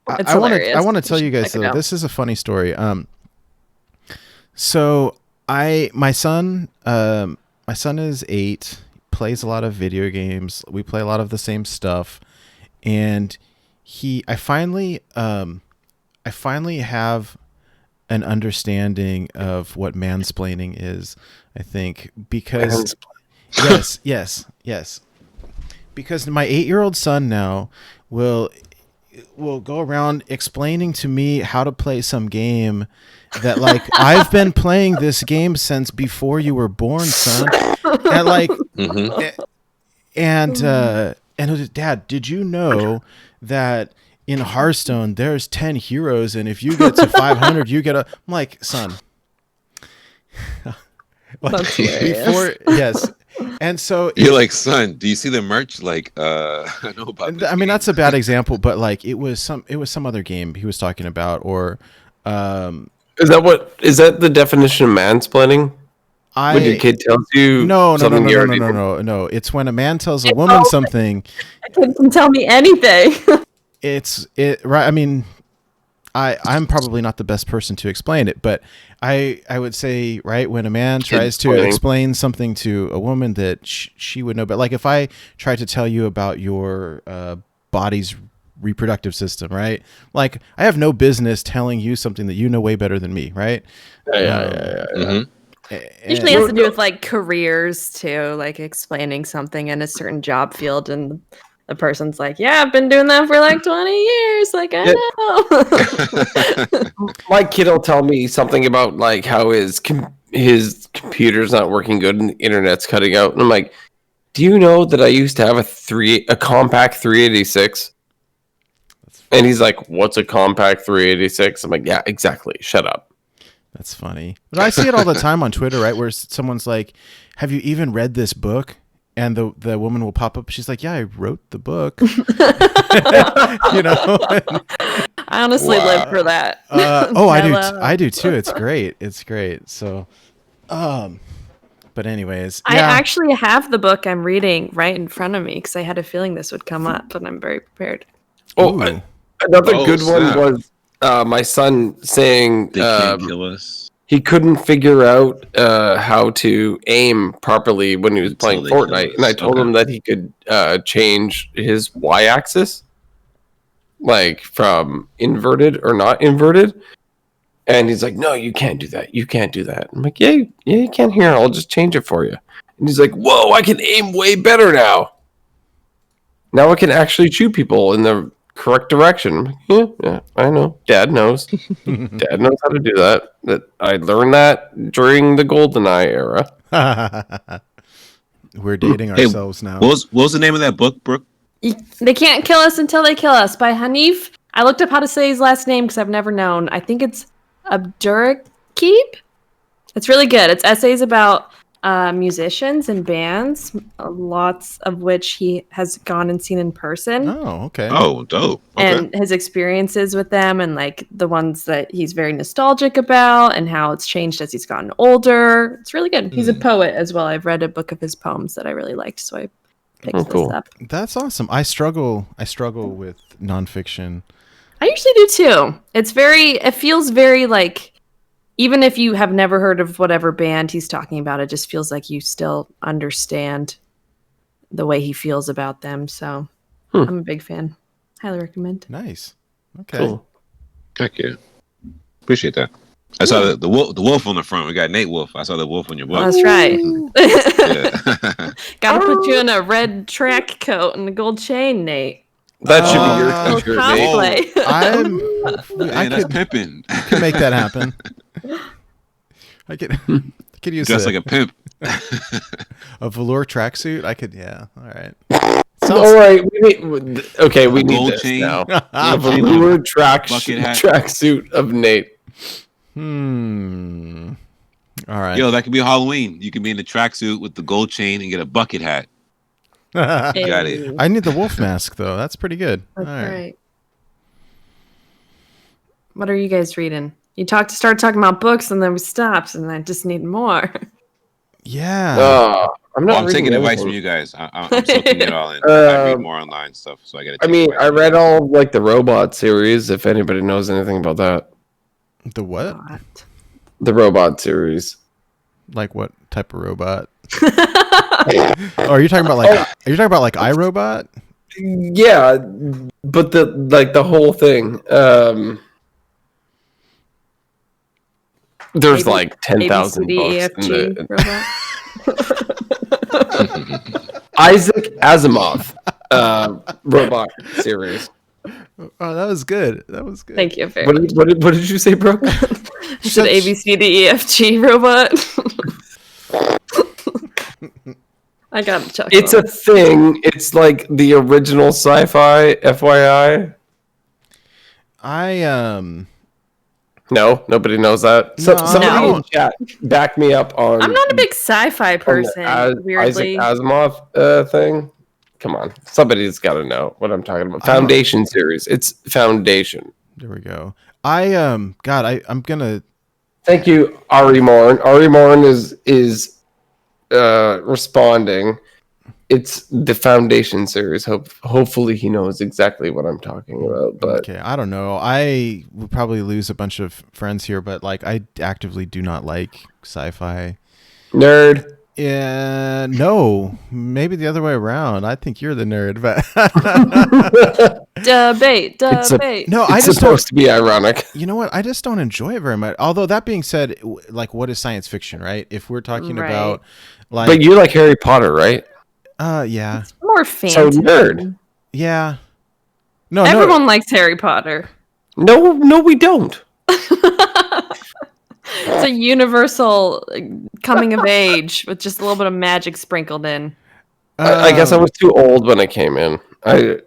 I want to tell you guys though. This is a funny story. So my son is 8, plays a lot of video games. We play a lot of the same stuff, and I finally have an understanding of what mansplaining is, I think, because yes, because my 8-year-old son now will go around explaining to me how to play some game that like I've been playing this game since before you were born, son, and like and Dad, did you know that in Hearthstone there's 10 heroes, and if you get to 500 you get I'm like, son, That's before yes. And so you're like, son, do you see the merch? Like, I know about this. I mean, that's a bad example, but like it was some other game he was talking about, or Is that the definition of mansplaining? When your kid tells you no. It's when a man tells a woman something. A kid can tell me anything. Right. I mean, I'm probably not the best person to explain it, but I would say, right, when a man tries to explain something to a woman that she would know, but like if I try to tell you about your body's reproductive system, right? Like I have no business telling you something that you know way better than me, right? Yeah. Usually has to do with like careers too, like explaining something in a certain job field, and the person's like, yeah, I've been doing that for like 20 years. Like, I know. My kid will tell me something about like how his computer's not working good and the internet's cutting out. And I'm like, do you know that I used to have a compact 386? And he's like, what's a compact 386? I'm like, yeah, exactly. Shut up. That's funny. But I see it all the time on Twitter, right? Where someone's like, have you even read this book? And the woman will pop up. She's like, yeah, I wrote the book. You know? I honestly live for that. I do too. It's great. So, but anyways. I actually have the book I'm reading right in front of me because I had a feeling this would come up, and I'm very prepared. Another good one was my son saying they can't kill us. He couldn't figure out how to aim properly when he was playing Fortnite, and I told him that he could change his y-axis, like from inverted or not inverted. And he's like, "No, you can't do that. You can't do that." I'm like, "Yeah, you can. Here, I'll just change it for you." And he's like, "Whoa, I can aim way better now. Now I can actually shoot people in the correct direction." I'm like, yeah, I know. Dad knows. Dad knows how to do that. That I learned that during the GoldenEye era. We're dating ourselves now. What was the name of that book, Brooke? They Can't Kill Us Until They Kill Us by Hanif. I looked up how to say his last name because I've never known. I think it's Abdurakib. It's really good. It's essays about musicians and bands, lots of which he has gone and seen in person. Oh, okay. Oh, dope. Okay. And his experiences with them, and like the ones that he's very nostalgic about, and how it's changed as he's gotten older. It's really good. He's a poet as well. I've read a book of his poems that I really liked, so I picked this up. That's awesome. I struggle with nonfiction. I usually do too. It feels very like, even if you have never heard of whatever band he's talking about, it just feels like you still understand the way he feels about them. So I'm a big fan. Highly recommend. Nice. Okay. Cool. Heck yeah. Appreciate that. I saw the wolf on the front. We got Nate Wolf. I saw the wolf on your book. That's right. Yeah. Gotta put you in a red track coat and a gold chain, Nate. That should be your t-shirt, Nate. Cosplay. I that's could pimping. make that happen. I could use Just like a pimp. a velour tracksuit. I could, yeah. All right. All right. We need gold this chain. now. A velour Bucket hat. tracksuit of Nate. All right. Yo, that could be Halloween. You can be in the tracksuit with the gold chain and get a bucket hat. Got it. I need the wolf mask though. That's pretty good. That's All right. right. What are you guys reading? You start talking about books, and then we stopped, and I just need more. Yeah. I'm taking advice from you guys. I'm soaking it all in. I read more online stuff, so I got to. I read all like the robot series. If anybody knows anything about that, The what? the robot series. Like what type of robot? Oh, are you talking about like iRobot? Yeah, but the whole thing. There's like 10,000 books. In robot. Isaac Asimov robot series. Oh, that was good. Thank you very What much. did you say, bro? I said ABCDEFG robot. I got chuckle. It's a thing. It's like the original sci-fi. FYI. No, nobody knows that. Somebody in chat back me up on. I'm not a big sci-fi person. Weirdly, Isaac Asimov thing. Come on, somebody's got to know what I'm talking about. Foundation series. It's Foundation. There we go. I'm gonna. Thank you, Ari Morn. Ari Morn is responding. It's the Foundation series. Hopefully he knows exactly what I'm talking about. But okay, I don't know. I would probably lose a bunch of friends here, but like I actively do not like sci-fi. Nerd. Yeah, no, maybe the other way around. I think you're the nerd, but debate. No, it's supposed to be ironic. You know what? I just don't enjoy it very much. Although that being said, like, what is science fiction, right? If we're talking about, like, but you like Harry Potter, right? Yeah, it's more fancy. So nerd. Yeah. No, everyone likes Harry Potter. No, we don't. It's a universal coming of age with just a little bit of magic sprinkled in. I guess I was too old when I came in. I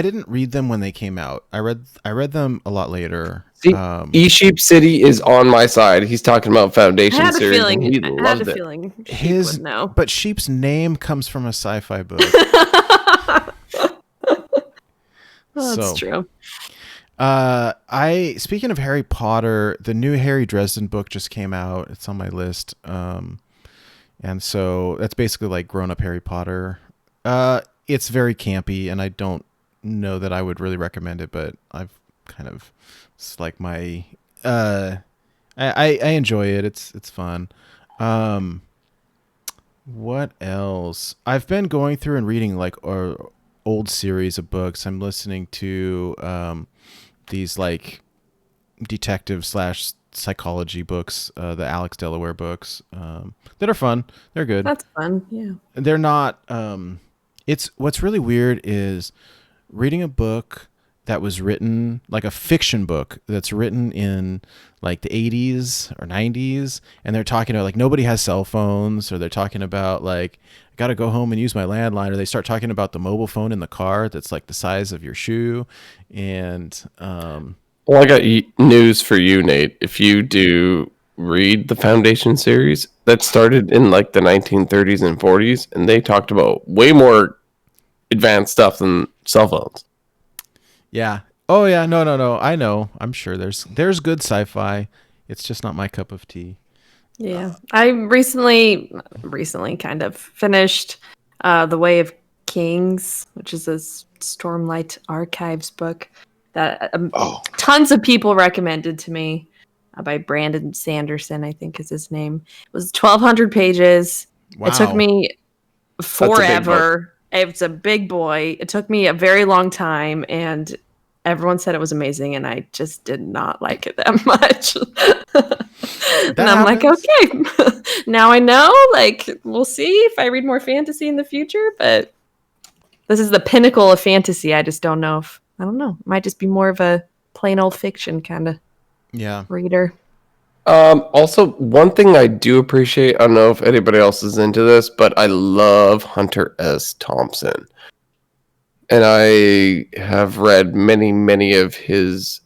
didn't read them when they came out. I read them a lot later. See, E-Sheep City is on my side. He's talking about Foundation series. I He had loved a it. feeling Sheep would know. But Sheep's name comes from a sci-fi book. That's true. Speaking of Harry Potter, the new Harry Dresden book just came out. It's on my list. And so that's basically like grown-up Harry Potter. It's very campy, and I don't know that I would really recommend it, but I've kind of, it's like my, I enjoy it. It's fun. What else? I've been going through and reading like old series of books. I'm listening to these like detective / psychology books, the Alex Delaware books, that are fun. They're good. That's fun. Yeah. They're not. It's what's really weird is reading a book that was written, like a fiction book that's written in like the 80s or 90s, and they're talking about like nobody has cell phones, or they're talking about like I got to go home and use my landline, or they start talking about the mobile phone in the car that's like the size of your shoe. And well, I got news for you, Nate. If you do read the Foundation series that started in like the 1930s and 40s, and they talked about way more advanced stuff than cell phones. Yeah. Oh yeah. No. I know. I'm sure there's good sci-fi. It's just not my cup of tea. Yeah, I recently kind of finished The Way of Kings, which is a Stormlight Archives book that tons of people recommended to me by Brandon Sanderson, I think is his name. It was 1,200 pages. Wow. It took me forever. It's a big boy. It took me a very long time, and everyone said it was amazing, and I just did not like it that much. And I'm like, okay, now I know. Like, we'll see if I read more fantasy in the future, but this is the pinnacle of fantasy. I just don't know if, I don't know. It might just be more of a plain old fiction kind of reader. Also, one thing I do appreciate, I don't know if anybody else is into this, but I love Hunter S. Thompson. And I have read many of his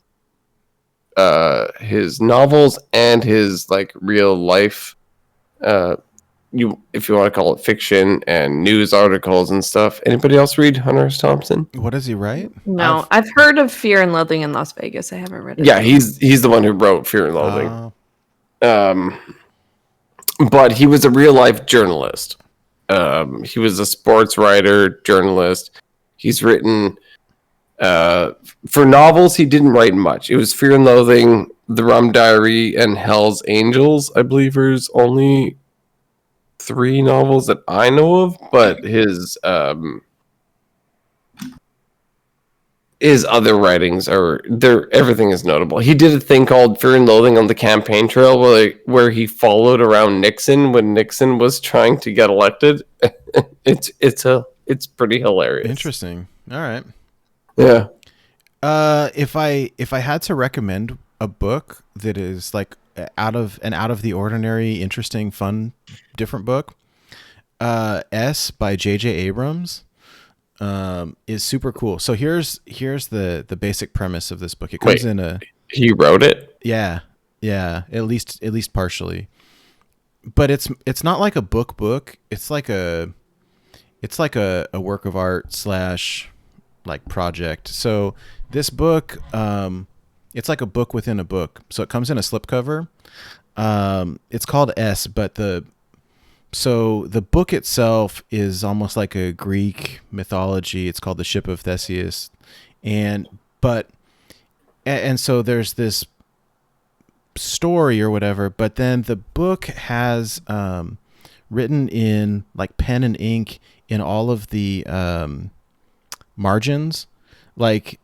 novels and his like real life, if you want to call it fiction, and news articles and stuff. Anybody else read Hunter S. Thompson? What does he write? No, I've heard of Fear and Loathing in Las Vegas. I haven't read it. Yeah, he's the one who wrote Fear and Loathing. But he was a real life journalist. He was a sports writer, journalist. He's written for novels. He didn't write much. It was Fear and Loathing, The Rum Diary, and Hell's Angels, I believe, are his only 3 novels that I know of. But his other writings are there. Everything is notable. He did a thing called Fear and Loathing on the Campaign Trail, where he followed around Nixon when Nixon was trying to get elected. It's pretty hilarious. Interesting. All right. Yeah. If I had to recommend a book that is like out of the ordinary, interesting, fun, different book, S by J.J. Abrams is super cool. So here's the basic premise of this book. It comes in a. He wrote it. Yeah, at least partially. But it's not like a book. It's like a work of art / like project. So this book, it's like a book within a book. So it comes in a slipcover. It's called S, but the book itself is almost like a Greek mythology. It's called the Ship of Theseus, and so there's this story or whatever. But then the book has written in like pen and ink in all of the margins, like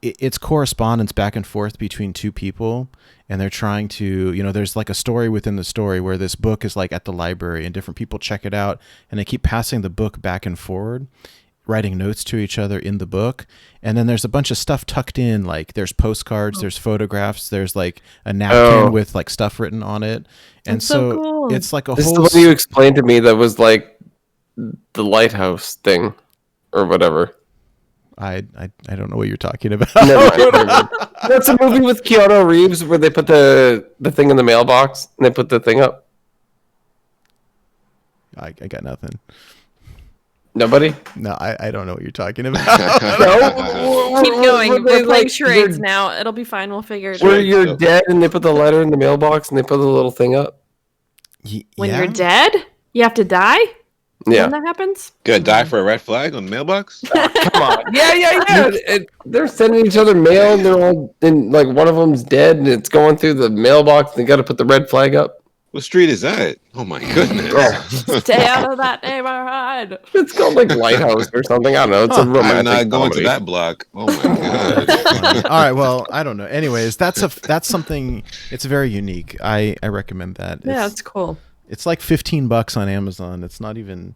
it's correspondence back and forth between 2 people, and they're trying to, there's like a story within the story where this book is like at the library and different people check it out, and they keep passing the book back and forward, writing notes to each other in the book. And then there's a bunch of stuff tucked in, like there's postcards, there's photographs, there's like a napkin with like stuff written on it. And so cool. It's like a this whole... is the one you explained to me that was like the lighthouse thing or whatever. I don't know what you're talking about. Never mind. That's a movie with Keanu Reeves where they put the thing in the mailbox and they put the thing up. I got nothing. Nobody? No, I don't know what you're talking about. Keep going. We're playing charades now. It'll be fine. We'll figure it out. Where you're dead and they put the letter in the mailbox and they put the little thing up. When you're dead, you have to die? Yeah. When that happens? Gonna die for a red flag on the mailbox? Come on. Yeah. They're sending each other mail and they're all, and like one of them's dead and it's going through the mailbox and they got to put the red flag up. What street is that? Oh my goodness. Stay out of that neighborhood. It's called like Lighthouse or something. I don't know. It's a romantic I'm not going comedy. to that block. Oh my god. All right, well, I don't know. Anyways, that's something, it's very unique. I recommend that. Yeah, it's cool. It's like $15 on Amazon. It's not even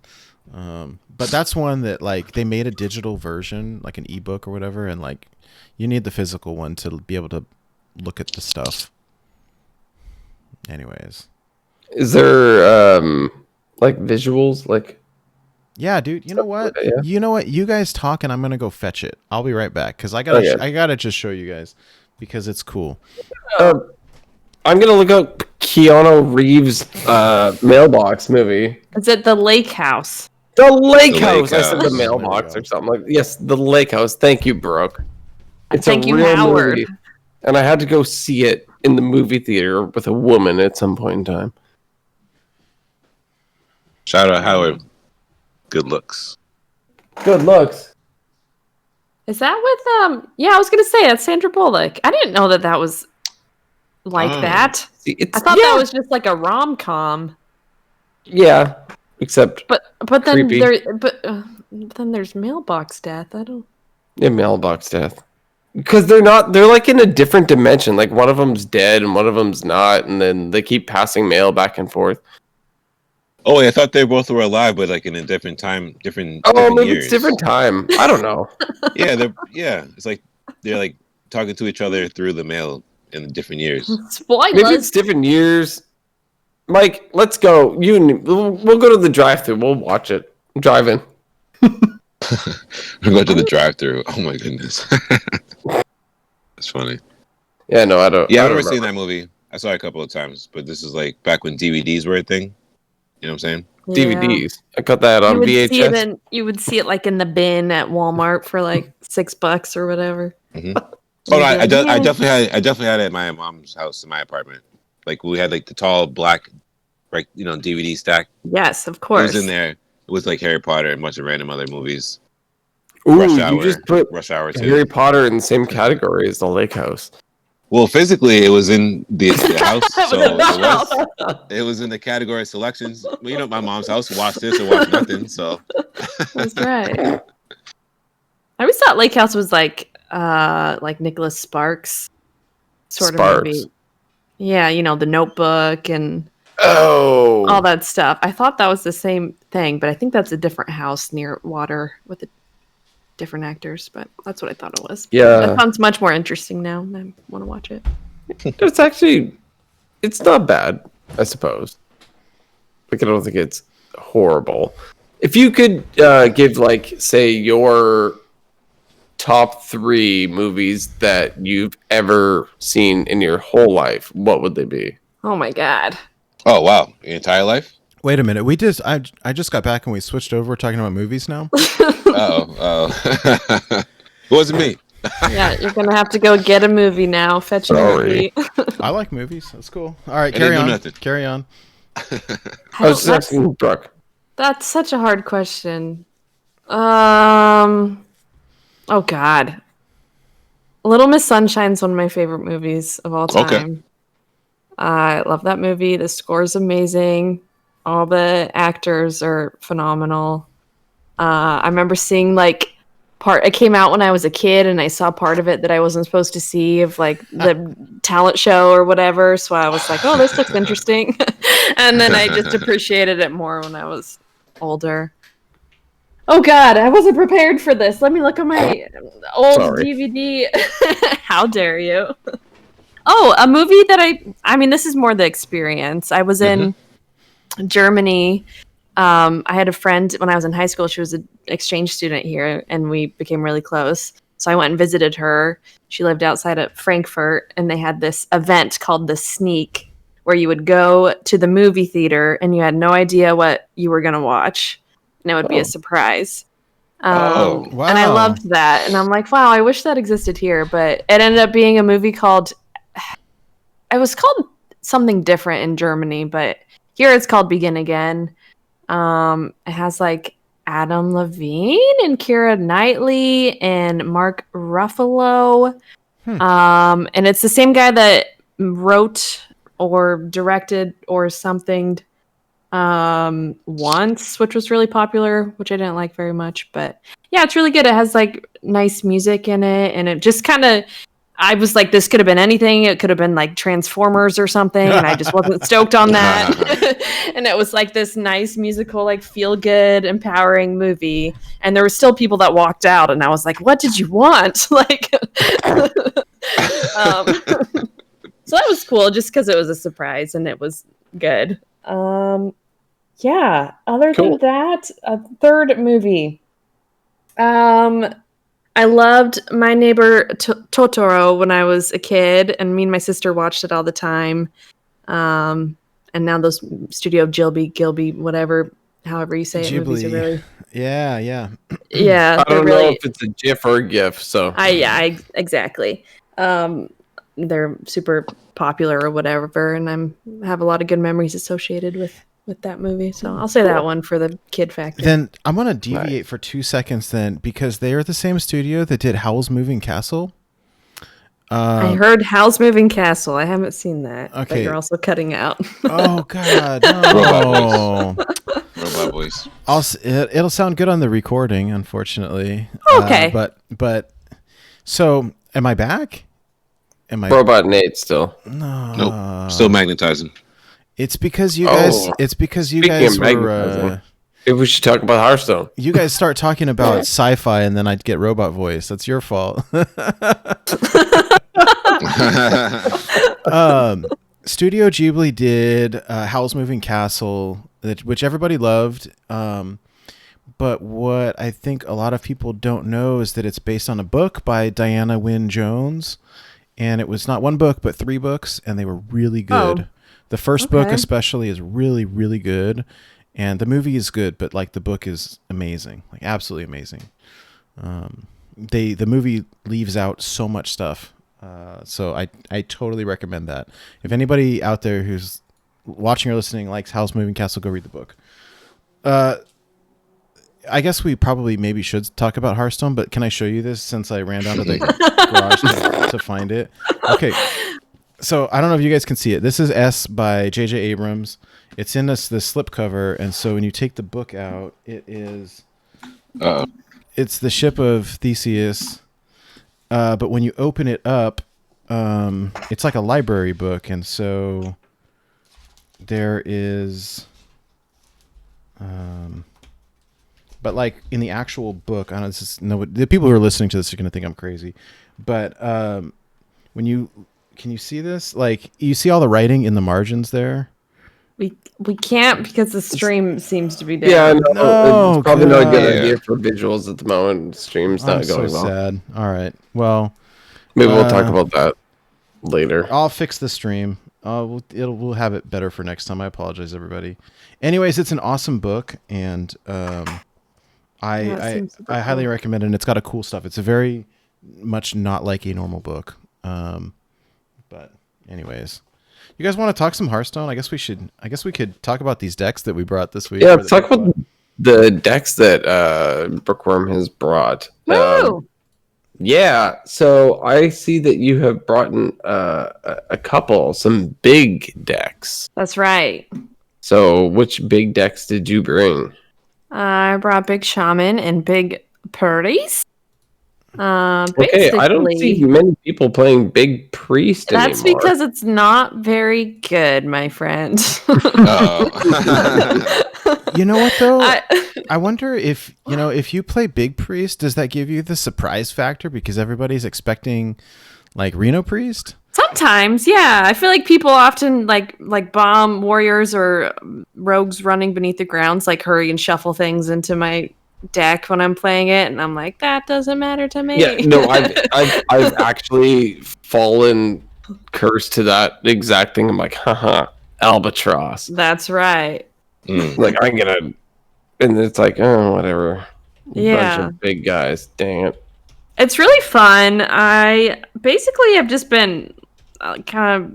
but that's one that like they made a digital version, like an ebook or whatever, and like you need the physical one to be able to look at the stuff. Anyways. Is there like visuals? Like, yeah, dude. You know what? Yeah. You know what? You guys talk, and I'm gonna go fetch it. I'll be right back because I gotta just show you guys because it's cool. I'm gonna look up Keanu Reeves mailbox movie. Is it The Lake House? The Lake The House. Lake I said the House. mailbox There we or something like. Yes, the Lake House. Thank you, Brooke. It's Thank a you, real Howard. movie, and I had to go see it in the movie theater with a woman at some point in time. Shout out Howard. Good looks. Good looks. Is that with Yeah, I was gonna say that's Sandra Bullock. I didn't know that was like Oh. that. See, I thought that was just like a rom-com. yeah, except But then creepy. then there's mailbox death. I don't. Yeah, mailbox death. Because they're like in a different dimension. Like one of them's dead and one of them's not, and then they keep passing mail back and forth. Oh, wait, I thought they both were alive, but like in a different time, different Maybe years. it's different time. I don't know. Yeah. It's like they're like talking to each other through the mail in different years. Spoilers. Maybe it's different years. Mike, let's go. We'll go to the drive-thru. We'll watch it. I'm driving. We're going to the drive-thru. Oh my goodness, that's funny. Yeah, no, I don't. Yeah, I've I never don't seen that movie. I saw it a couple of times, but this is like back when DVDs were a thing. You know what I'm saying? DVDs. I got that on VHS. You would see it like in the bin at Walmart for like $6 or whatever. Mm-hmm. Oh no, I definitely had it at my mom's house in my apartment. Like we had like the tall black, like DVD stack. Yes, of course. It was in there. It was like Harry Potter and a bunch of random other movies. Ooh, Rush Hour, you just put Rush Hour 2. Harry Potter in the same category as the Lake House. Well, physically, it was in the house, so It it was in the category selections. Well, my mom's house. Watch this or watch nothing. So That's right. I always thought Lake House was like Nicholas Sparks sort of movie. Yeah, The Notebook and all that stuff. I thought that was the same thing, but I think that's a different house near water with different actors, but that's what I thought it was. Yeah. That sounds much more interesting now. I want to watch it. It's not bad, I suppose. Like, I don't think it's horrible. If you could give, like, say, your top 3 movies that you've ever seen in your whole life, what would they be? Oh my God. Oh, wow. Your entire life? Wait a minute. I just got back and we switched over. We're talking about movies now. It wasn't me. Yeah, you're gonna have to go get a movie now. Fetch a movie. I like movies. That's cool. All right, carry on. Carry on. I was just asking Brooke. That's such a hard question. Oh God. Little Miss Sunshine's one of my favorite movies of all time. Okay. I love that movie. The score's amazing. All the actors are phenomenal. I remember seeing it came out when I was a kid and I saw part of it that I wasn't supposed to see of the talent show or whatever. So I was like, oh, this looks interesting. And then I just appreciated it more when I was older. Oh God, I wasn't prepared for this. Let me look at my old DVD. How dare you? Oh, a movie that I mean, this is more the experience. I was in Germany. I had a friend when I was in high school. She was an exchange student here, and we became really close. So I went and visited her. She lived outside of Frankfurt, and they had this event called The Sneak, where you would go to the movie theater, and you had no idea what you were going to watch, and it would be a surprise. Wow. And I loved that. And I'm like, wow, I wish that existed here. But it ended up being a movie it was called something different in Germany, but here it's called Begin Again. It has Adam Levine and Keira Knightley and Mark Ruffalo. And it's the same guy that wrote or directed or something once, which was really popular, which I didn't like very much. But yeah, it's really good. It has nice music in it, and it just kind of, I was like, this could have been anything. It could have been Transformers or something, and I just wasn't stoked on that. And it was this nice musical, feel-good, empowering movie. And there were still people that walked out, and I was like, what did you want? So that was cool, just because it was a surprise, and it was good. Yeah, other than that, a third movie. I loved My Neighbor Totoro when I was a kid, and me and my sister watched it all the time. And now those Studio Gilby, whatever, however you say it, movies are really, yeah. yeah. I don't know if it's a GIF or a GIF. So exactly. They're super popular or whatever, and have a lot of good memories associated with that movie. So I'll say that one for the kid factor. Then I'm gonna deviate for 2 seconds then, because they are the same studio that did Howl's Moving Castle. I heard Howl's Moving Castle. I haven't seen that. Okay. But you're also cutting out. Oh God, no. Robot voice. It'll sound good on the recording, unfortunately. Okay. But so am I back? Robot Nate still? No. Nope. Still magnetizing. It's because you guys. It's because you guys were. Maybe we should talk about Hearthstone. You guys start talking about sci-fi, and then I'd get robot voice. That's your fault. Studio Ghibli did Howl's Moving Castle, which everybody loved. But what I think a lot of people don't know is that it's based on a book by Diana Wynne Jones. And it was not one book, but 3 books, and they were really good. The first book especially is really, really good. And the movie is good, but like the book is amazing, like absolutely amazing. The movie leaves out so much stuff. So I totally recommend that. If anybody out there who's watching or listening likes Howl's Moving Castle, go read the book. I guess we probably maybe should talk about Hearthstone, but can I show you this since I ran down to the garage to find it? Okay. So I don't know if you guys can see it. This is S by J.J. Abrams. It's in this slipcover, and so when you take the book out, it is it's the ship of Theseus. But when you open it up, it's like a library book, and so there is but like in the actual book, I don't know, the people who are listening to this are going to think I'm crazy, but can you see this? Like, you see all the writing in the margins there? We can't because the stream seems to be down. Yeah, no, it's probably not a good Yeah. idea for visuals at the moment. The stream's not going well. Sad. All right. Well, Maybe we'll talk about that later. I'll fix the stream. We'll have it better for next time. I apologize, everybody. Anyways, it's an awesome book, and I highly recommend it. And it's got a cool stuff. It's a very much not like a normal book. But anyways, you guys want to talk some Hearthstone? I guess we could talk about these decks that we brought this week. Yeah, let's talk about the decks that Brookewerm has brought. Woo! Yeah, so I see that you have brought in some big decks. That's right. So which big decks did you bring? I brought big Shaman and big Parodies. Okay, I don't see many people playing Big Priest anymore. That's because it's not very good, my friend. You know what though? I wonder if you play Big Priest, does that give you the surprise factor because everybody's expecting like Reno Priest? Sometimes, yeah. I feel like people often like bomb warriors or rogues running beneath the grounds, like hurry and shuffle things into my deck when I'm playing it, and I'm like, that doesn't matter to me. Yeah, no, I've actually fallen cursed to that exact thing. I'm like, haha, albatross. That's right. Like I'm gonna, and it's like, oh, whatever. Yeah, bunch of big guys. Dang it. It's really fun. I basically have just been kind of,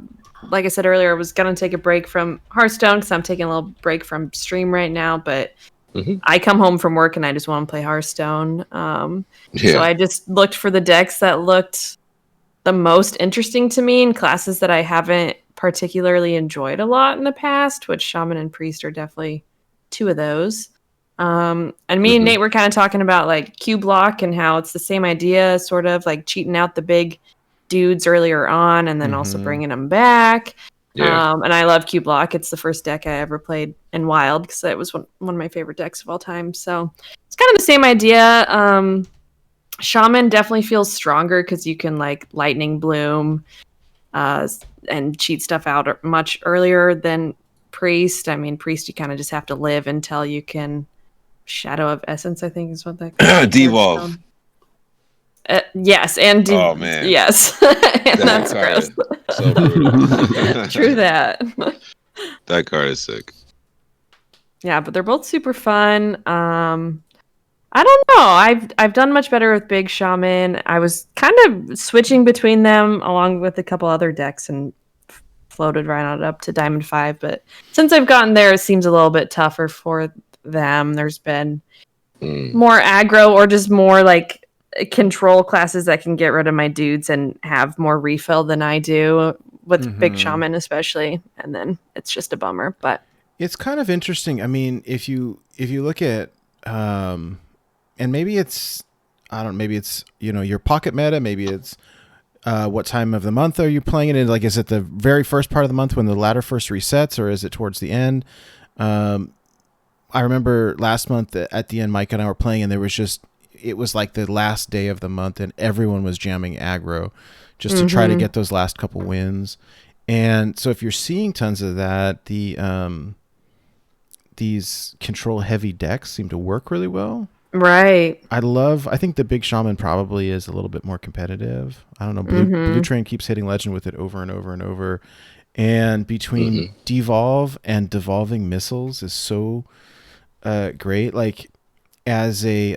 like I said earlier, I was gonna take a break from Hearthstone because I'm taking a little break from stream right now, but. I come home from work and I just want to play Hearthstone. So I just looked for the decks that looked the most interesting to me in classes that I haven't particularly enjoyed a lot in the past, which Shaman and Priest are definitely 2 of those. And me and Nate were kind of talking about like Q block and how it's the same idea, sort of like cheating out the big dudes earlier on and then also bringing them back. Yeah. And I love Q block. It's the first deck I ever played in Wild because it was one of my favorite decks of all time. So it's kind of the same idea. Shaman definitely feels stronger because you can like Lightning Bloom and cheat stuff out much earlier than Priest. I mean, Priest, you kind of just have to live until you can Shadow of Essence, I think is what that Devolve. Yes, and Oh, man. yes, and that's gross. So brutal. True that. That card is sick. Yeah, but they're both super fun. I don't know. I've done much better with Big Shaman. I was kind of switching between them along with a couple other decks and floated right on up to Diamond 5, but since I've gotten there, it seems a little bit tougher for them. There's been more aggro or just more like control classes that can get rid of my dudes and have more refill than I do with Big Shaman especially, and then it's just a bummer. But it's kind of interesting. I mean, if you look at and maybe it's maybe it's your pocket meta, maybe it's what time of the month are you playing it in? Like, is it the very first part of the month when the ladder first resets, or is it towards the end? I remember last month at the end, Mike and I were playing, and it was like the last day of the month, and everyone was jamming aggro just to try to get those last couple wins. And so if you're seeing tons of that, these control heavy decks seem to work really well. right. I think the Big Shaman probably is a little bit more competitive. I don't know. Blue Train keeps hitting legend with it over and over and over. And between devolve and devolving missiles is so great. Like especially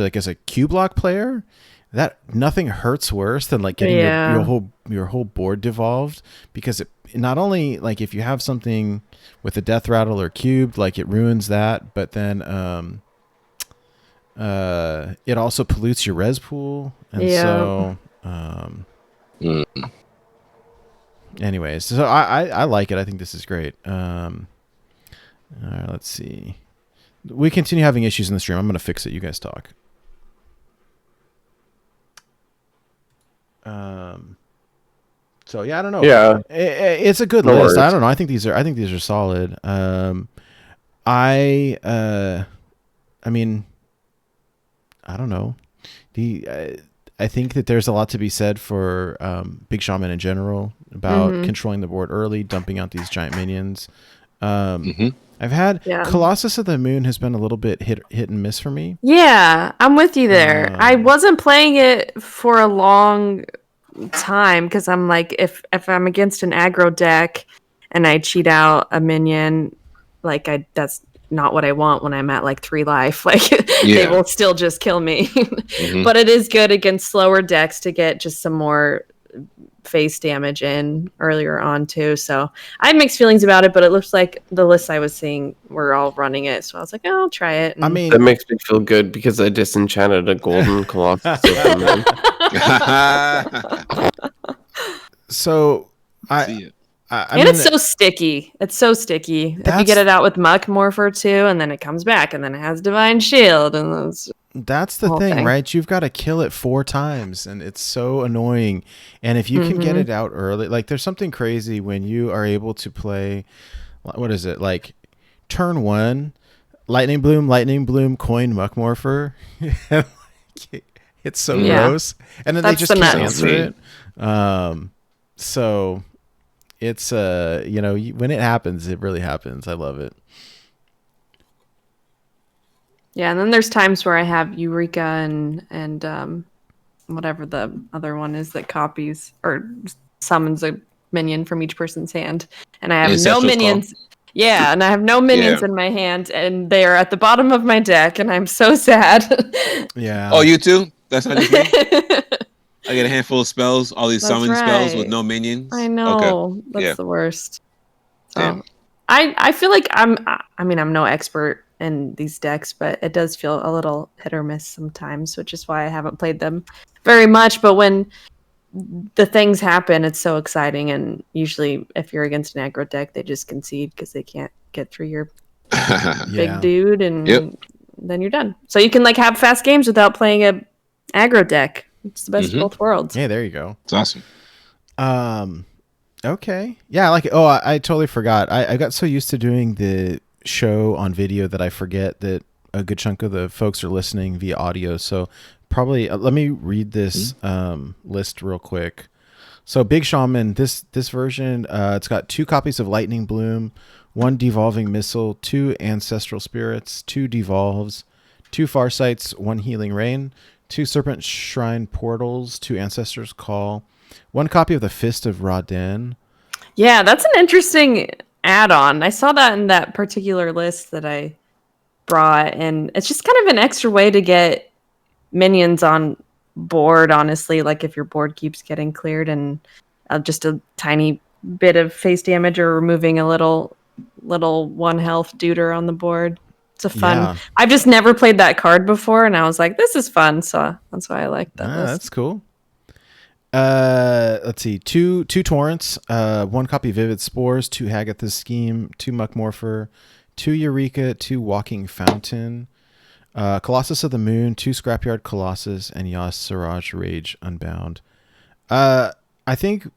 like as a Q block player, that nothing hurts worse than like getting your whole board devolved, because it not only like if you have something with a death rattle or cubed, like it ruins that, but then it also pollutes your res pool, and so anyways, so I like it. I think this is great. All right, let's see. We continue having issues in the stream. I'm going to fix it. You guys talk. So yeah, I don't know. Yeah, it's a good list. I don't know. I think these are solid. I mean, I don't know. I think that there's a lot to be said for Big Shaman in general about controlling the board early, dumping out these giant minions. I've had Colossus of the Moon has been a little bit hit and miss for me. Yeah, I'm with you there. I wasn't playing it for a long time because I'm like, if I'm against an aggro deck and I cheat out a minion, like that's not what I want when I'm at like 3 life. Like they will still just kill me. But it is good against slower decks to get just some more face damage in earlier on too. So I have mixed feelings about it, but it looks like the lists I was seeing were all running it. So I was like, oh, I'll try it. And I mean, that makes me feel good because I disenchanted a golden Colossus. So I and mean, it's so sticky. It's so sticky. If you get it out with Muck Morpher too, and then it comes back, and then it has Divine Shield, and that's the thing, right? You've got to kill it 4 times, and it's so annoying. And if you can get it out early, like there's something crazy when you are able to play, what is it, like turn 1, Lightning Bloom, coin Muck Morpher. It's so gross. And then they just can't answer it. So it's when it happens, it really happens. I love it. Yeah, and then there's times where I have Eureka and whatever the other one is that copies or summons a minion from each person's hand, and I have no minions. Yeah, and I have no minions in my hand, and they are at the bottom of my deck, and I'm so sad. Yeah. Oh, you too? That's how you think? I get a handful of spells, all these summoning spells with no minions. I know. Okay. That's the worst. So I feel like I'm no expert in these decks, but it does feel a little hit or miss sometimes, which is why I haven't played them very much. But when the things happen, it's so exciting, and usually if you're against an aggro deck, they just concede because they can't get through your big dude, and then you're done. So you can like have fast games without playing a aggro deck. It's the best of both worlds. Yeah, there you go. It's awesome. Okay. Yeah, I like it. Oh, I totally forgot. I got so used to doing the show on video that I forget that a good chunk of the folks are listening via audio. So probably let me read this list real quick. So Big Shaman, this version, it's got 2 copies of Lightning Bloom, 1 Devolving Missile, 2 Ancestral Spirits, 2 Devolves, 2 Farsights, 1 Healing Rain, 2 Serpent Shrine Portals, 2 Ancestors Call, 1 copy of the Fist of Ra-Den. Yeah, that's an interesting add-on. I saw that in that particular list that I brought, and it's just kind of an extra way to get minions on board, honestly. Like if your board keeps getting cleared and just a tiny bit of face damage or removing a little 1 health duder on the board. It's a fun. Yeah. I've just never played that card before, and I was like, this is fun. So that's why I like that list. That's cool. Let's see. 2 Torrents, 1 copy Vivid Spores, 2 Hagatha's Scheme, 2 Muckmorpher, 2 Eureka, 2 Walking Fountain, Colossus of the Moon, 2 Scrapyard Colossus, and Yas Siraj Rage Unbound. I think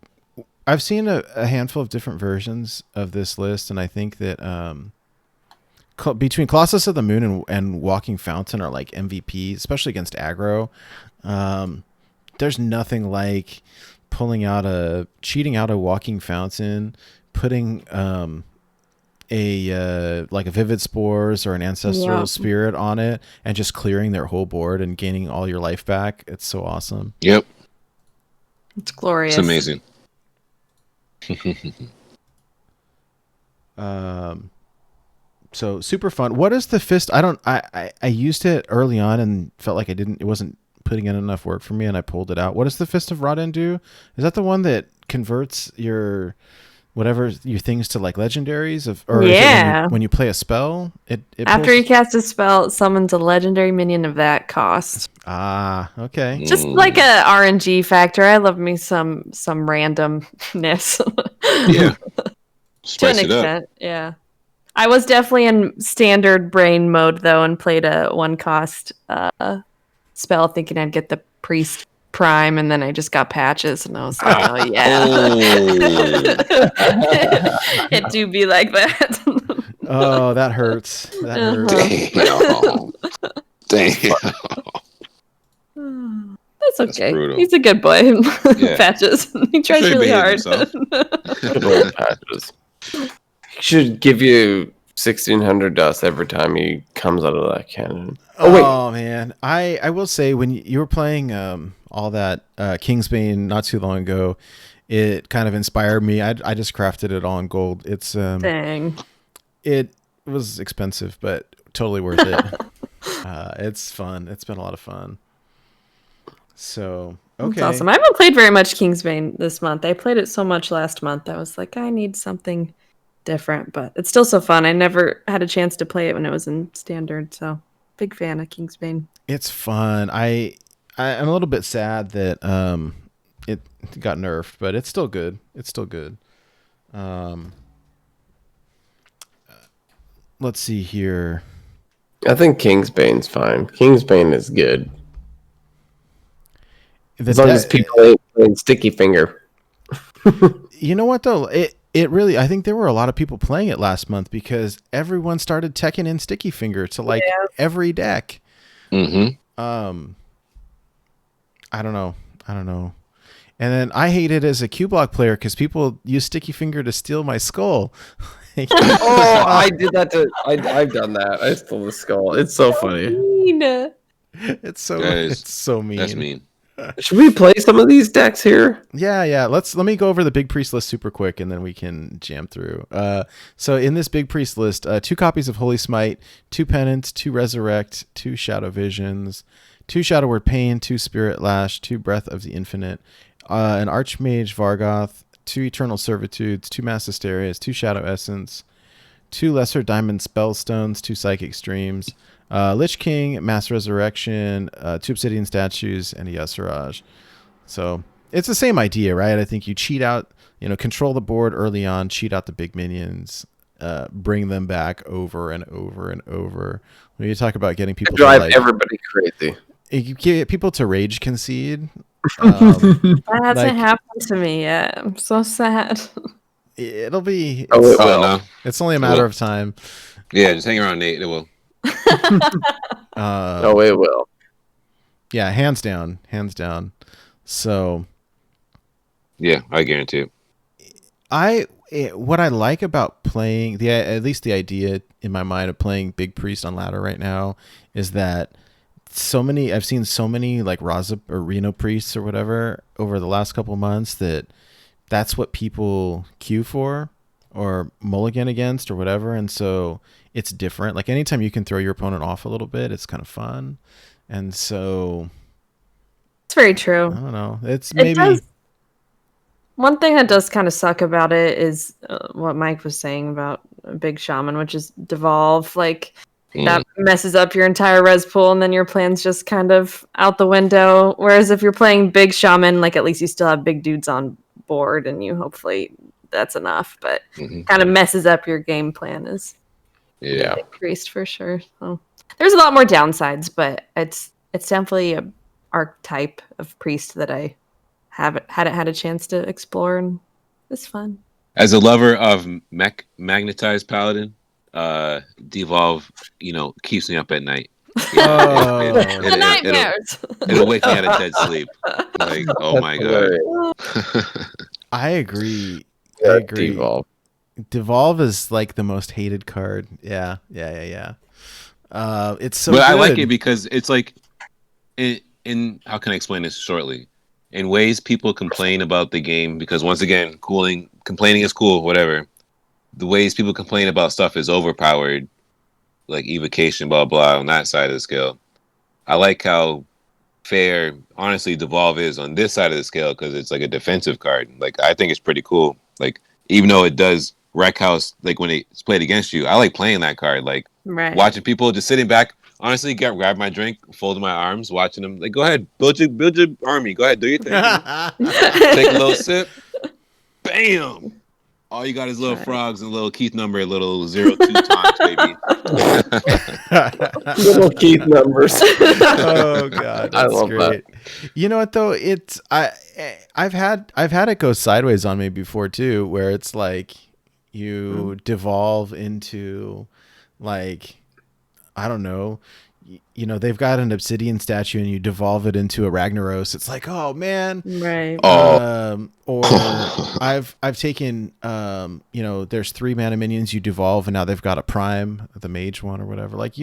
I've seen a handful of different versions of this list, and I think that between Colossus of the Moon and Walking Fountain are like MVP, especially against aggro. There's nothing like cheating out a Walking Fountain, putting a Vivid Spores or an Ancestral Spirit on it, and just clearing their whole board and gaining all your life back. It's so awesome. Yep. It's glorious. It's amazing. So super fun. What is the Fist? I used it early on and felt like it wasn't putting in enough work for me, and I pulled it out. What does the Fist of Ra-Den do? Is that the one that converts your things to like legendaries is it when you play a spell? It after you cast a spell, it summons a legendary minion of that cost. Ah, okay. Just like a RNG factor. I love me some randomness. Yeah. To an extent, yeah. I was definitely in standard brain mode though, and played a 1 cost spell thinking I'd get the priest prime, and then I just got patches, and I was like, oh yeah. It do be like that. Oh, that hurts. That hurts. Damn. That's okay. Brutal. He's a good boy. Yeah. Patches. He tries Sure he really hard. behaved Good old Patches. He should give you 1,600 dust every time he comes out of that cannon. Oh man, I will say when you were playing all that Kingsbane not too long ago, it kind of inspired me. I just crafted it all in gold. It's Dang. It was expensive, but totally worth it. It's fun. It's been a lot of fun. So okay, That's awesome. I haven't played very much Kingsbane this month. I played it so much last month. I was like, I need something different, but it's still so fun. I never had a chance to play it when it was in standard, so big fan of Kingsbane. It's fun. I'm a little bit sad that it got nerfed, but it's still good. It's still good. Let's see here. I think Kingsbane's fine. Kingsbane is good. As long as people ain't playing Sticky Finger. You know what though? It really, I think there were a lot of people playing it last month because everyone started teching in Sticky Finger to like every deck. Mm-hmm. I don't know. And then I hate it as a Q Block player because people use Sticky Finger to steal my skull. Oh, I did that to. I've done that. I stole the skull. It's so funny. Mean. It's so mean. That's mean. Should we play some of these decks here? Yeah. Let me go over the Big Priest list super quick, and then we can jam through. So in this Big Priest list, 2 copies of Holy Smite, 2 Penance, 2 Resurrect, 2 Shadow Visions, 2 Shadow Word Pain, 2 Spirit Lash, 2 Breath of the Infinite, an Archmage Vargoth, 2 Eternal Servitudes, 2 Mass Hysterias, 2 Shadow Essence, 2 Lesser Diamond Spellstones, 2 Psychic Streams, Lich King, Mass Resurrection, 2 Obsidian Statues, and a Yasiraj. So it's the same idea, right? I think you cheat out, control the board early on, cheat out the big minions, bring them back over and over and over. When you talk about getting people to drive everybody crazy, you get people to rage concede. That hasn't happened to me yet. I'm so sad. It'll be. No. It's only a matter of time. Yeah, just hang around, Nate. It will. It will. Yeah, hands down. So. Yeah, I guarantee it. What I like about playing at least the idea in my mind of playing Big Priest on ladder right now is that I've seen so many like Raza or Reno priests or whatever over the last couple months that's what people queue for or mulligan against or whatever. And so it's different. Like anytime you can throw your opponent off a little bit, it's kind of fun. And so it's very true. I don't know. It's maybe one thing that does kind of suck about it is what Mike was saying about Big Shaman, which is devolve. Like that messes up your entire res pool, and then your plan's just kind of out the window. Whereas if you're playing Big Shaman, like at least you still have big dudes on board, and you hopefully that's enough. But kind of messes up your game plan is priest for sure. So there's a lot more downsides, but it's definitely a archetype of priest that I hadn't had a chance to explore, and it's fun. As a lover of magnetized paladin, devolve, keeps me up at night. Nightmares. It'll wake me out of dead sleep. Like, oh my god. I agree. Devolve is like the most hated card. Yeah. It's so. But I like it because it's like, in how can I explain this shortly? In ways people complain about the game because once again, complaining is cool, whatever. The ways people complain about stuff is overpowered, like evocation, blah blah, on that side of the scale. I like how fair, honestly, devolve is on this side of the scale because it's like a defensive card. Like I think it's pretty cool. Like even though it does wreck house, like when it's played against you, I like playing that card. Like watching people just sitting back. Honestly, grab my drink, folding my arms, watching them. Like, go ahead, build your army. Go ahead, do your thing. Take a little sip. Bam! All you got is little frogs and little Keith number, little 02 times, baby. Little Keith numbers. Oh god, I love great. That. You know what though? It's I've had it go sideways on me before too, where it's like you devolve into like. I don't know, they've got an obsidian statue and you devolve it into a Ragnaros. It's like, oh man. Right. Or I've taken, there's 3 mana minions you devolve and now they've got a prime, the mage one or whatever. Like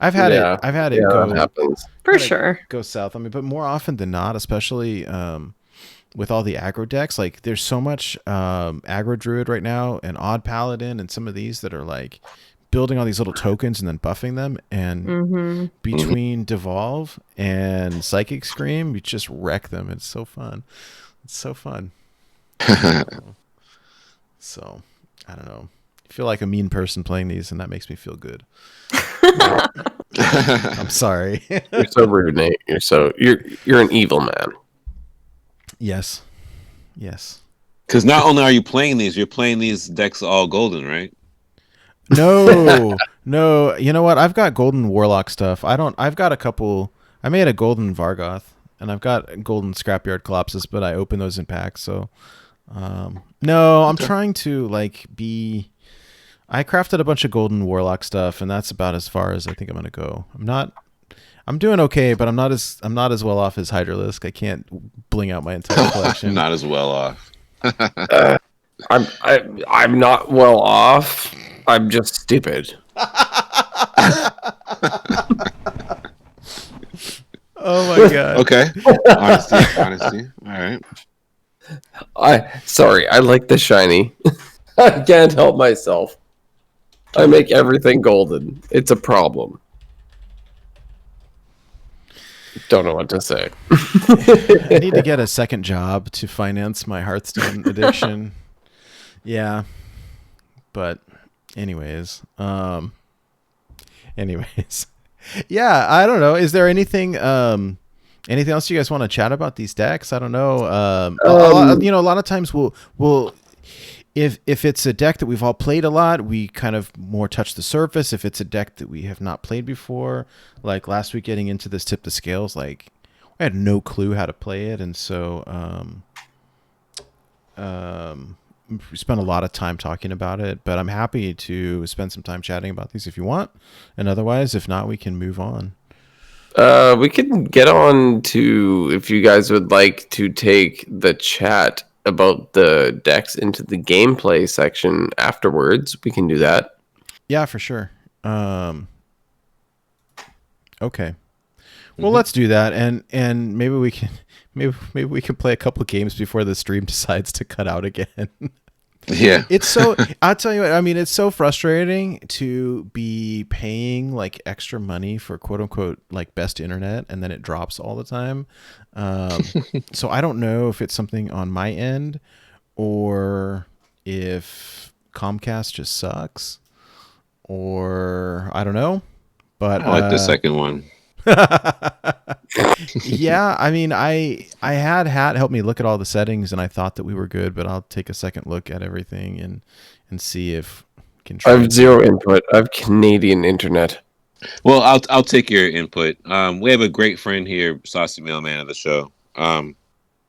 I've had it go, that happens. For sure. Go south on me, but more often than not, especially, with all the aggro decks, like there's so much, aggro druid right now and odd paladin and some of these that are like, building all these little tokens and then buffing them, and between devolve and psychic scream you just wreck them. It's so fun. So I don't know, I feel like a mean person playing these and that makes me feel good. I'm sorry. You're so rude, Nate. You're an evil man. Yes Because not only are you playing these, you're playing these decks all golden, right? No. You know what? I've got golden warlock stuff. I've got a couple. I made a golden Vargoth, and I've got golden Scrapyard Collapses, but I open those in packs. So, no, I'm trying to be. I crafted a bunch of golden warlock stuff, and that's about as far as I think I'm gonna go. I'm doing okay, but I'm not as well off as Hydralisk. I can't bling out my entire collection. Not as well off. I'm not well off. I'm just stupid. Oh my god. Okay. Honesty. All right. I like the shiny. I can't help myself. I make everything golden. It's a problem. Don't know what to say. I need to get a second job to finance my Hearthstone addiction. Yeah. But anyways. Yeah, I don't know. Is there anything else you guys want to chat about these decks? I don't know. A lot of times we'll if it's a deck that we've all played a lot, we kind of more touch the surface. If it's a deck that we have not played before, like last week getting into this Tip the Scales, like I had no clue how to play it, and so we spent a lot of time talking about it, but I'm happy to spend some time chatting about these if you want, and otherwise, if not, we can move on. We can get on to, if you guys would like to take the chat about the decks into the gameplay section afterwards, we can do that. Yeah, for sure. Okay. Well, let's do that, and maybe we can play a couple of games before the stream decides to cut out again. Yeah. It's so, I'll tell you what, I mean, it's so frustrating to be paying like extra money for quote unquote like best internet and then it drops all the time. So I don't know if it's something on my end or if Comcast just sucks or I don't know, but I like the second one. Yeah, I mean, I had Hat help me look at all the settings, and I thought that we were good, but I'll take a second look at everything and see if we can. I have zero input. I have Canadian internet. Well, I'll take your input. We have a great friend here, Saucy Mailman of the show.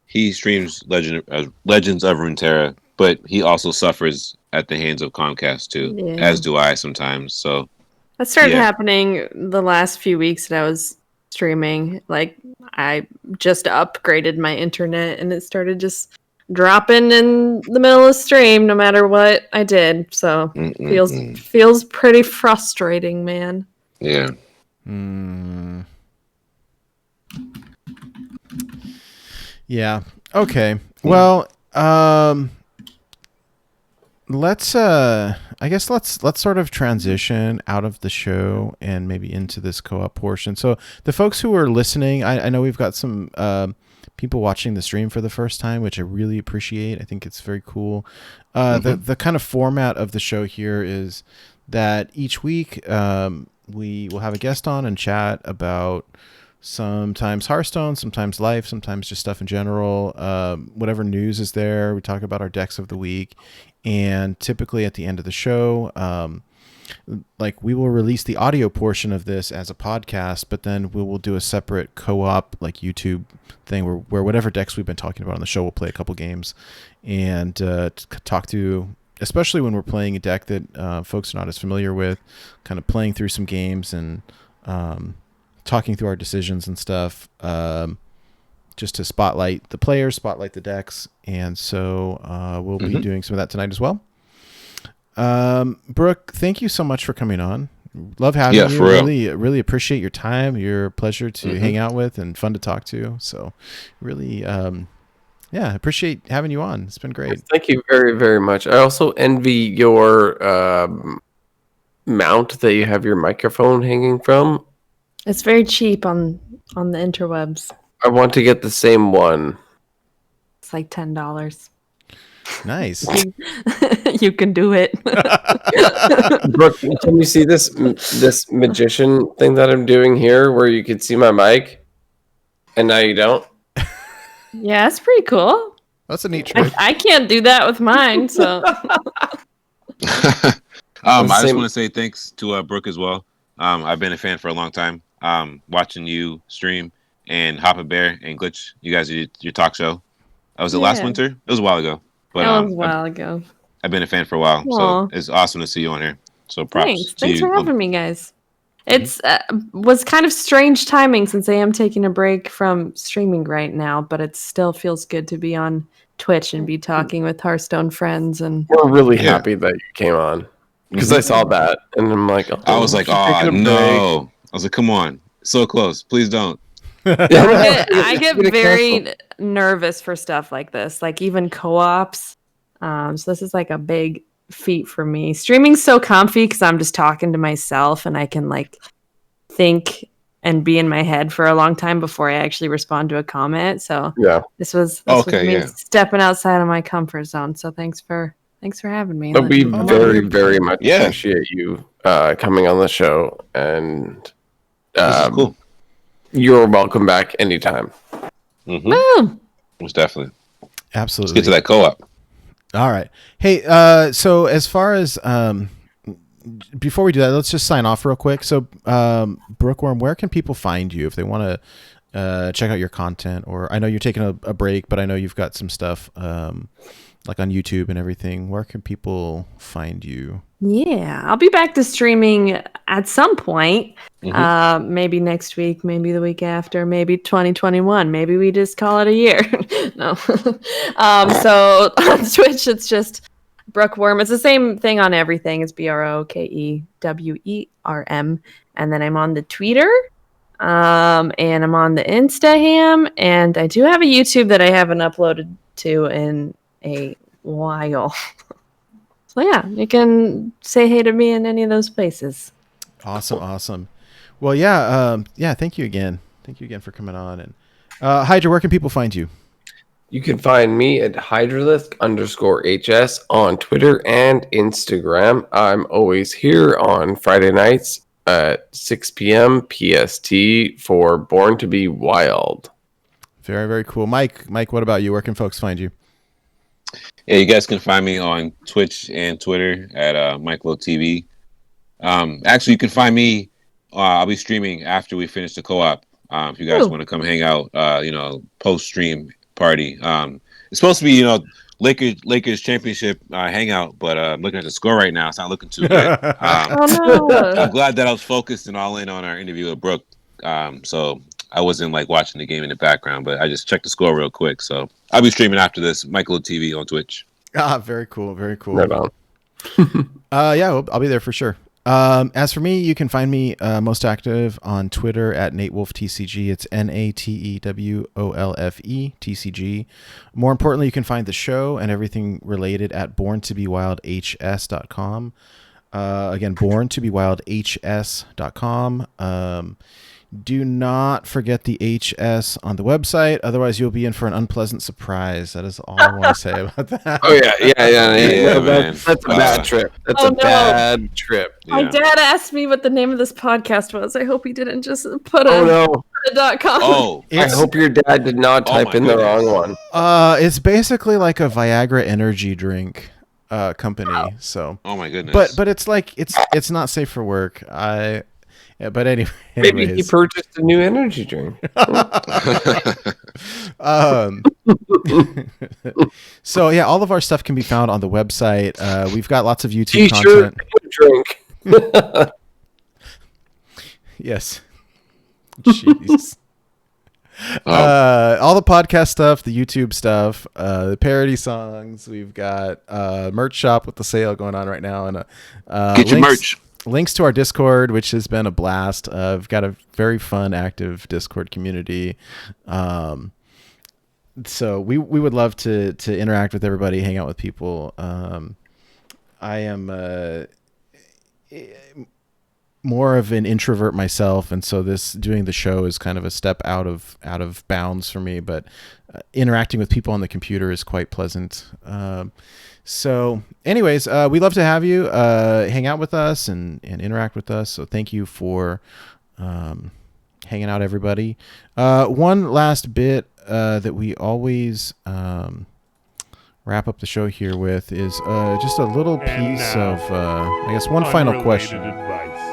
He streams Legends of Runeterra, but he also suffers at the hands of Comcast too, as do I sometimes. So that started happening the last few weeks that I was streaming. Like I just upgraded my internet and it started just dropping in the middle of the stream no matter what I did. So feels pretty frustrating, man. Yeah. Yeah. Okay. Well, let's sort of transition out of the show and maybe into this co-op portion. So the folks who are listening, I know we've got some people watching the stream for the first time, which I really appreciate. I think it's very cool. The kind of format of the show here is that each week we will have a guest on and chat about sometimes Hearthstone, sometimes life, sometimes just stuff in general, whatever news is there. We talk about our decks of the week. And typically at the end of the show, like we will release the audio portion of this as a podcast, but then we will do a separate co-op like YouTube thing where whatever decks we've been talking about on the show, we'll play a couple games and talk to, especially when we're playing a deck that folks are not as familiar with, kind of playing through some games and talking through our decisions and stuff, just to spotlight the players, spotlight the decks. And so we'll be doing some of that tonight as well. Brooke, thank you so much for coming on. Love having you. For real. Really appreciate your time. You're a pleasure to hang out with and fun to talk to. So really, appreciate having you on. It's been great. Thank you very, very much. I also envy your mount that you have your microphone hanging from. It's very cheap on the interwebs. I want to get the same one. It's like $10. Nice. You can do it. Brooke, can you see this magician thing that I'm doing here where you can see my mic? And now you don't? Yeah, that's pretty cool. That's a neat trick. I can't do that with mine, so. I just want to say thanks to Brooke as well. I've been a fan for a long time. Watching you stream and Hop a Bear and Glitch, you guys did your talk show. Was it last winter? It was a while ago. But that was a while ago. I've been a fan for a while, so it's awesome to see you on here. So props to you. Thanks for having me, guys. It's was kind of strange timing since I am taking a break from streaming right now, but it still feels good to be on Twitch and be talking with Hearthstone friends. And we're really happy that you came on because I saw that and I'm like, I was like, oh no! I was like, come on, so close, please don't. I get very nervous for stuff like this, like even co-ops. So this is like a big feat for me. Streaming's so comfy because I'm just talking to myself and I can like think and be in my head for a long time before I actually respond to a comment. So this was me stepping outside of my comfort zone. So thanks for having me. But we very, very much appreciate you coming on the show, and this is cool. You're welcome back anytime. Most definitely. Absolutely. Let's get to that co-op. All right. Hey, so as far as before we do that, let's just sign off real quick. So, Brookewerm, where can people find you if they want to check out your content? Or I know you're taking a break, but I know you've got some stuff like on YouTube and everything. Where can people find you? Yeah, I'll be back to streaming at some point. Maybe next week, maybe the week after, maybe 2021. Maybe we just call it a year. No. So on Twitch, it's just Brookewerm. It's the same thing on everything. It's BROKEWERM. And then I'm on the Twitter. And I'm on the Instaham, and I do have a YouTube that I haven't uploaded to in a while. So yeah, you can say hey to me in any of those places. Awesome. Well, yeah. Thank you again. Thank you again for coming on. And Hydra, where can people find you? You can find me at Hydralisk_HS on Twitter and Instagram. I'm always here on Friday nights at 6 p.m. PST for Born to Be Wild. Very, very cool. Mike, what about you? Where can folks find you? Yeah, you guys can find me on Twitch and Twitter at MikeLowTV. Actually, you can find me. I'll be streaming after we finish the co-op. If you guys want to come hang out, post-stream party. It's supposed to be, Lakers championship hangout, but I'm looking at the score right now. It's not looking too good. Oh no! I'm glad that I was focused and all in on our interview with Brooke. So I wasn't like watching the game in the background, but I just checked the score real quick. So I'll be streaming after this. Michael TV on Twitch. Very cool. Very cool. Right on. Yeah, I'll be there for sure. As for me, you can find me most active on Twitter at NateWolfTCG. It's NateWolfe TCG. More importantly, you can find the show and everything related at borntobewildhs.com. Again, borntobewildhs.com. Do not forget the HS on the website. Otherwise, you'll be in for an unpleasant surprise. That is all I want to say about that. Oh, yeah. Man. That's a bad trip. That's bad trip. My dad asked me what the name of this podcast was. I hope he didn't just put .com. Oh, I hope your dad did not type in the wrong one. It's basically like a Viagra energy drink company. So. Oh my goodness. But it's like it's not safe for work. But anyways. Maybe he purchased a new energy drink. So yeah, all of our stuff can be found on the website. We've got lots of YouTube T-shirt, content. drink. Yes. Jeez. All the podcast stuff, the YouTube stuff, the parody songs. We've got merch shop with the sale going on right now, and get your merch. Links to our Discord, which has been a blast. We've got a very fun, active Discord community. So we would love to interact with everybody, hang out with people. I am more of an introvert myself, and so doing the show is kind of a step out of bounds for me. But interacting with people on the computer is quite pleasant. So anyways, we'd love to have you hang out with us and interact with us. So thank you for hanging out, everybody. One last bit that we always wrap up the show here with is just a little piece of, I guess, one final question. Advice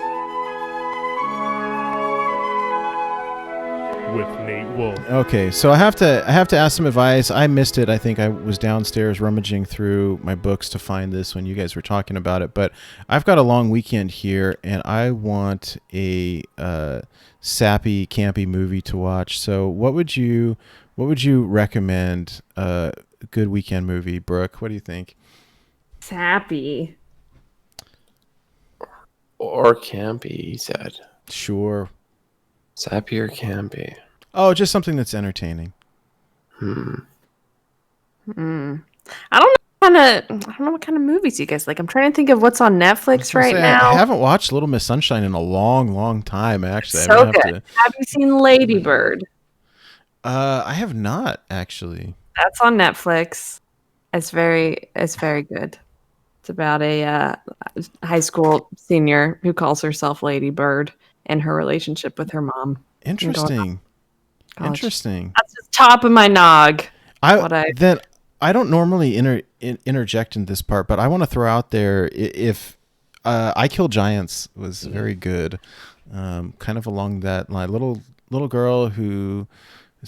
with Nate Wolf. Okay, so I have to ask some advice. I missed it. I think I was downstairs rummaging through my books to find this when you guys were talking about it. But I've got a long weekend here, and I want a sappy, campy movie to watch. So what would you recommend? A good weekend movie, Brooke. What do you think? Sappy. Or campy, he said. Sure. Sappy or campy? Oh, just something that's entertaining. I don't know what kind of movies you guys like. I'm trying to think of what's on Netflix right now. I haven't watched Little Miss Sunshine in a long, long time. Actually, so good. Have you seen Lady Bird? I have not actually. That's on Netflix. It's very good. It's about a high school senior who calls herself Lady Bird and her relationship with her mom. Interesting. Interesting. That's just top of my nog. I don't normally interject in this part, but I want to throw out there if I Kill Giants was very good, kind of along that line. Little girl whose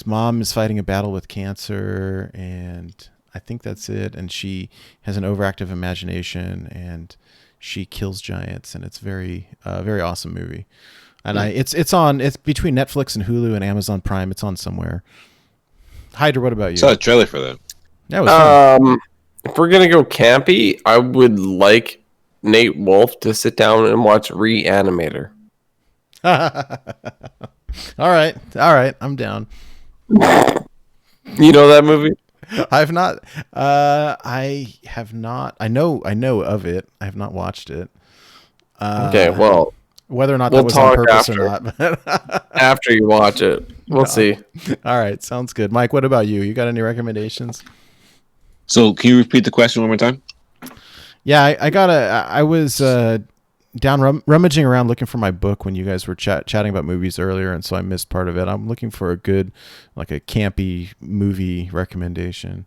mom is fighting a battle with cancer, and I think that's it. And she has an overactive imagination, and she kills giants, and it's very awesome movie. And it's between Netflix and Hulu and Amazon Prime. It's on somewhere. Hydra, what about you? Saw a trailer for that. That was fun. If we're gonna go campy, I would like Nate Wolf to sit down and watch Reanimator. All right. I'm down. You know that movie? I've not. I have not. I know of it. I have not watched it. Okay, well, Whether or not we'll that was on talk purpose after. or not. After you watch it, we'll see. All right, sounds good. Mike, what about you? You got any recommendations? So, can you repeat the question one more time? Yeah, I was down rummaging around looking for my book when you guys were chatting about movies earlier, and so I missed part of it. I'm looking for a good, like a campy movie recommendation.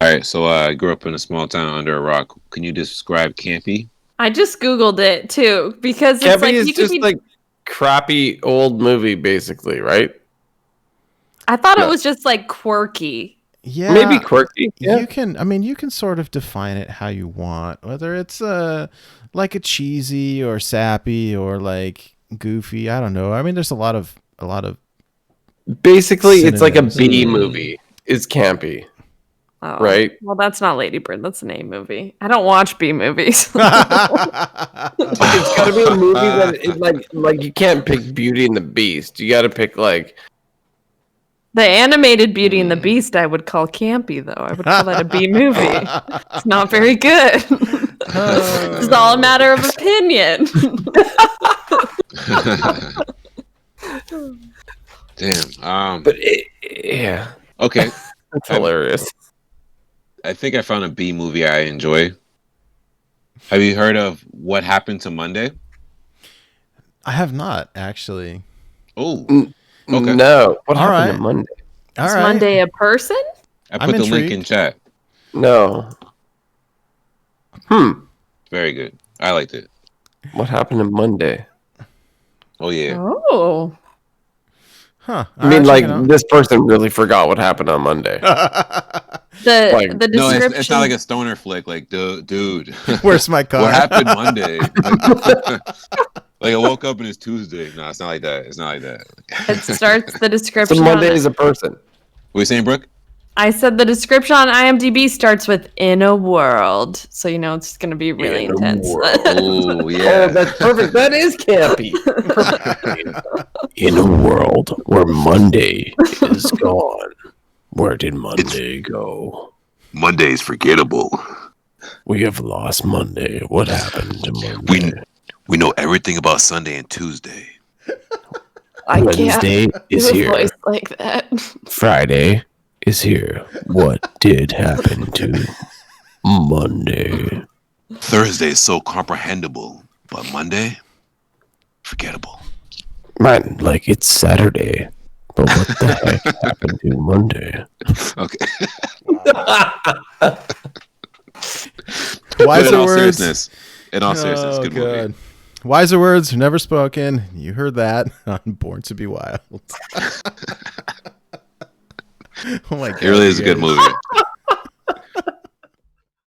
All right, so I grew up in a small town under a rock. Can you describe campy? I just Googled it too because it's Campy like is you could just like crappy old movie, basically, right? I thought Yeah. it was just like quirky. Yeah, Maybe quirky. Yeah. You can. I mean, you can sort of define it how you want, whether it's like a cheesy or sappy or like goofy. I don't know. I mean, there's a lot of Basically, it's like a synonyms. B movie. Is campy, Oh, right? Well, that's not Lady Bird. That's an A movie. I don't watch B movies. It's got to be a movie that is like you can't pick Beauty and the Beast. You got to pick like The animated Beauty and the Beast, I would call campy, though. I would call that a B movie. It's not very good. It's all a matter of opinion. Damn. But yeah, Okay. that's hilarious. I think I found a B movie I enjoy. Have you heard of What Happened to Monday? I have not actually. Oh, Okay. No, what All happened right. to Monday? All Is right. Monday a person? I I'm put the link in intrigued. chat. No. Very good. I liked it. What happened to Monday? Oh yeah. Oh. Huh. I mean, like this person really forgot what happened on Monday. The Like- the No, description. it's not like a stoner flick. Like, dude, Where's my car? what happened Monday? Like I woke up and it's Tuesday. No, it's not like that. It's not like that. It starts the description. So Monday on- is a person. What are you saying, Brooke? I said the description on IMDb starts with "in a world," so you know it's going to be really In a intense. world. Oh Oh, yeah. that's perfect. That is campy. In a world where Monday is gone, where did Monday go? Monday's forgettable. We have lost Monday. What happened to Monday? We know everything about Sunday and Tuesday. I Wednesday can't is do a here. voice like that. Friday is here. What did happen to Monday? Thursday is so comprehensible, but Monday, forgettable. Man, like it's Saturday. But what the heck happened to Monday? Okay. Wiser in all words. seriousness, good movie. Wiser words never spoken. You heard that on Born to Be Wild. Oh my god! It really is a good movie.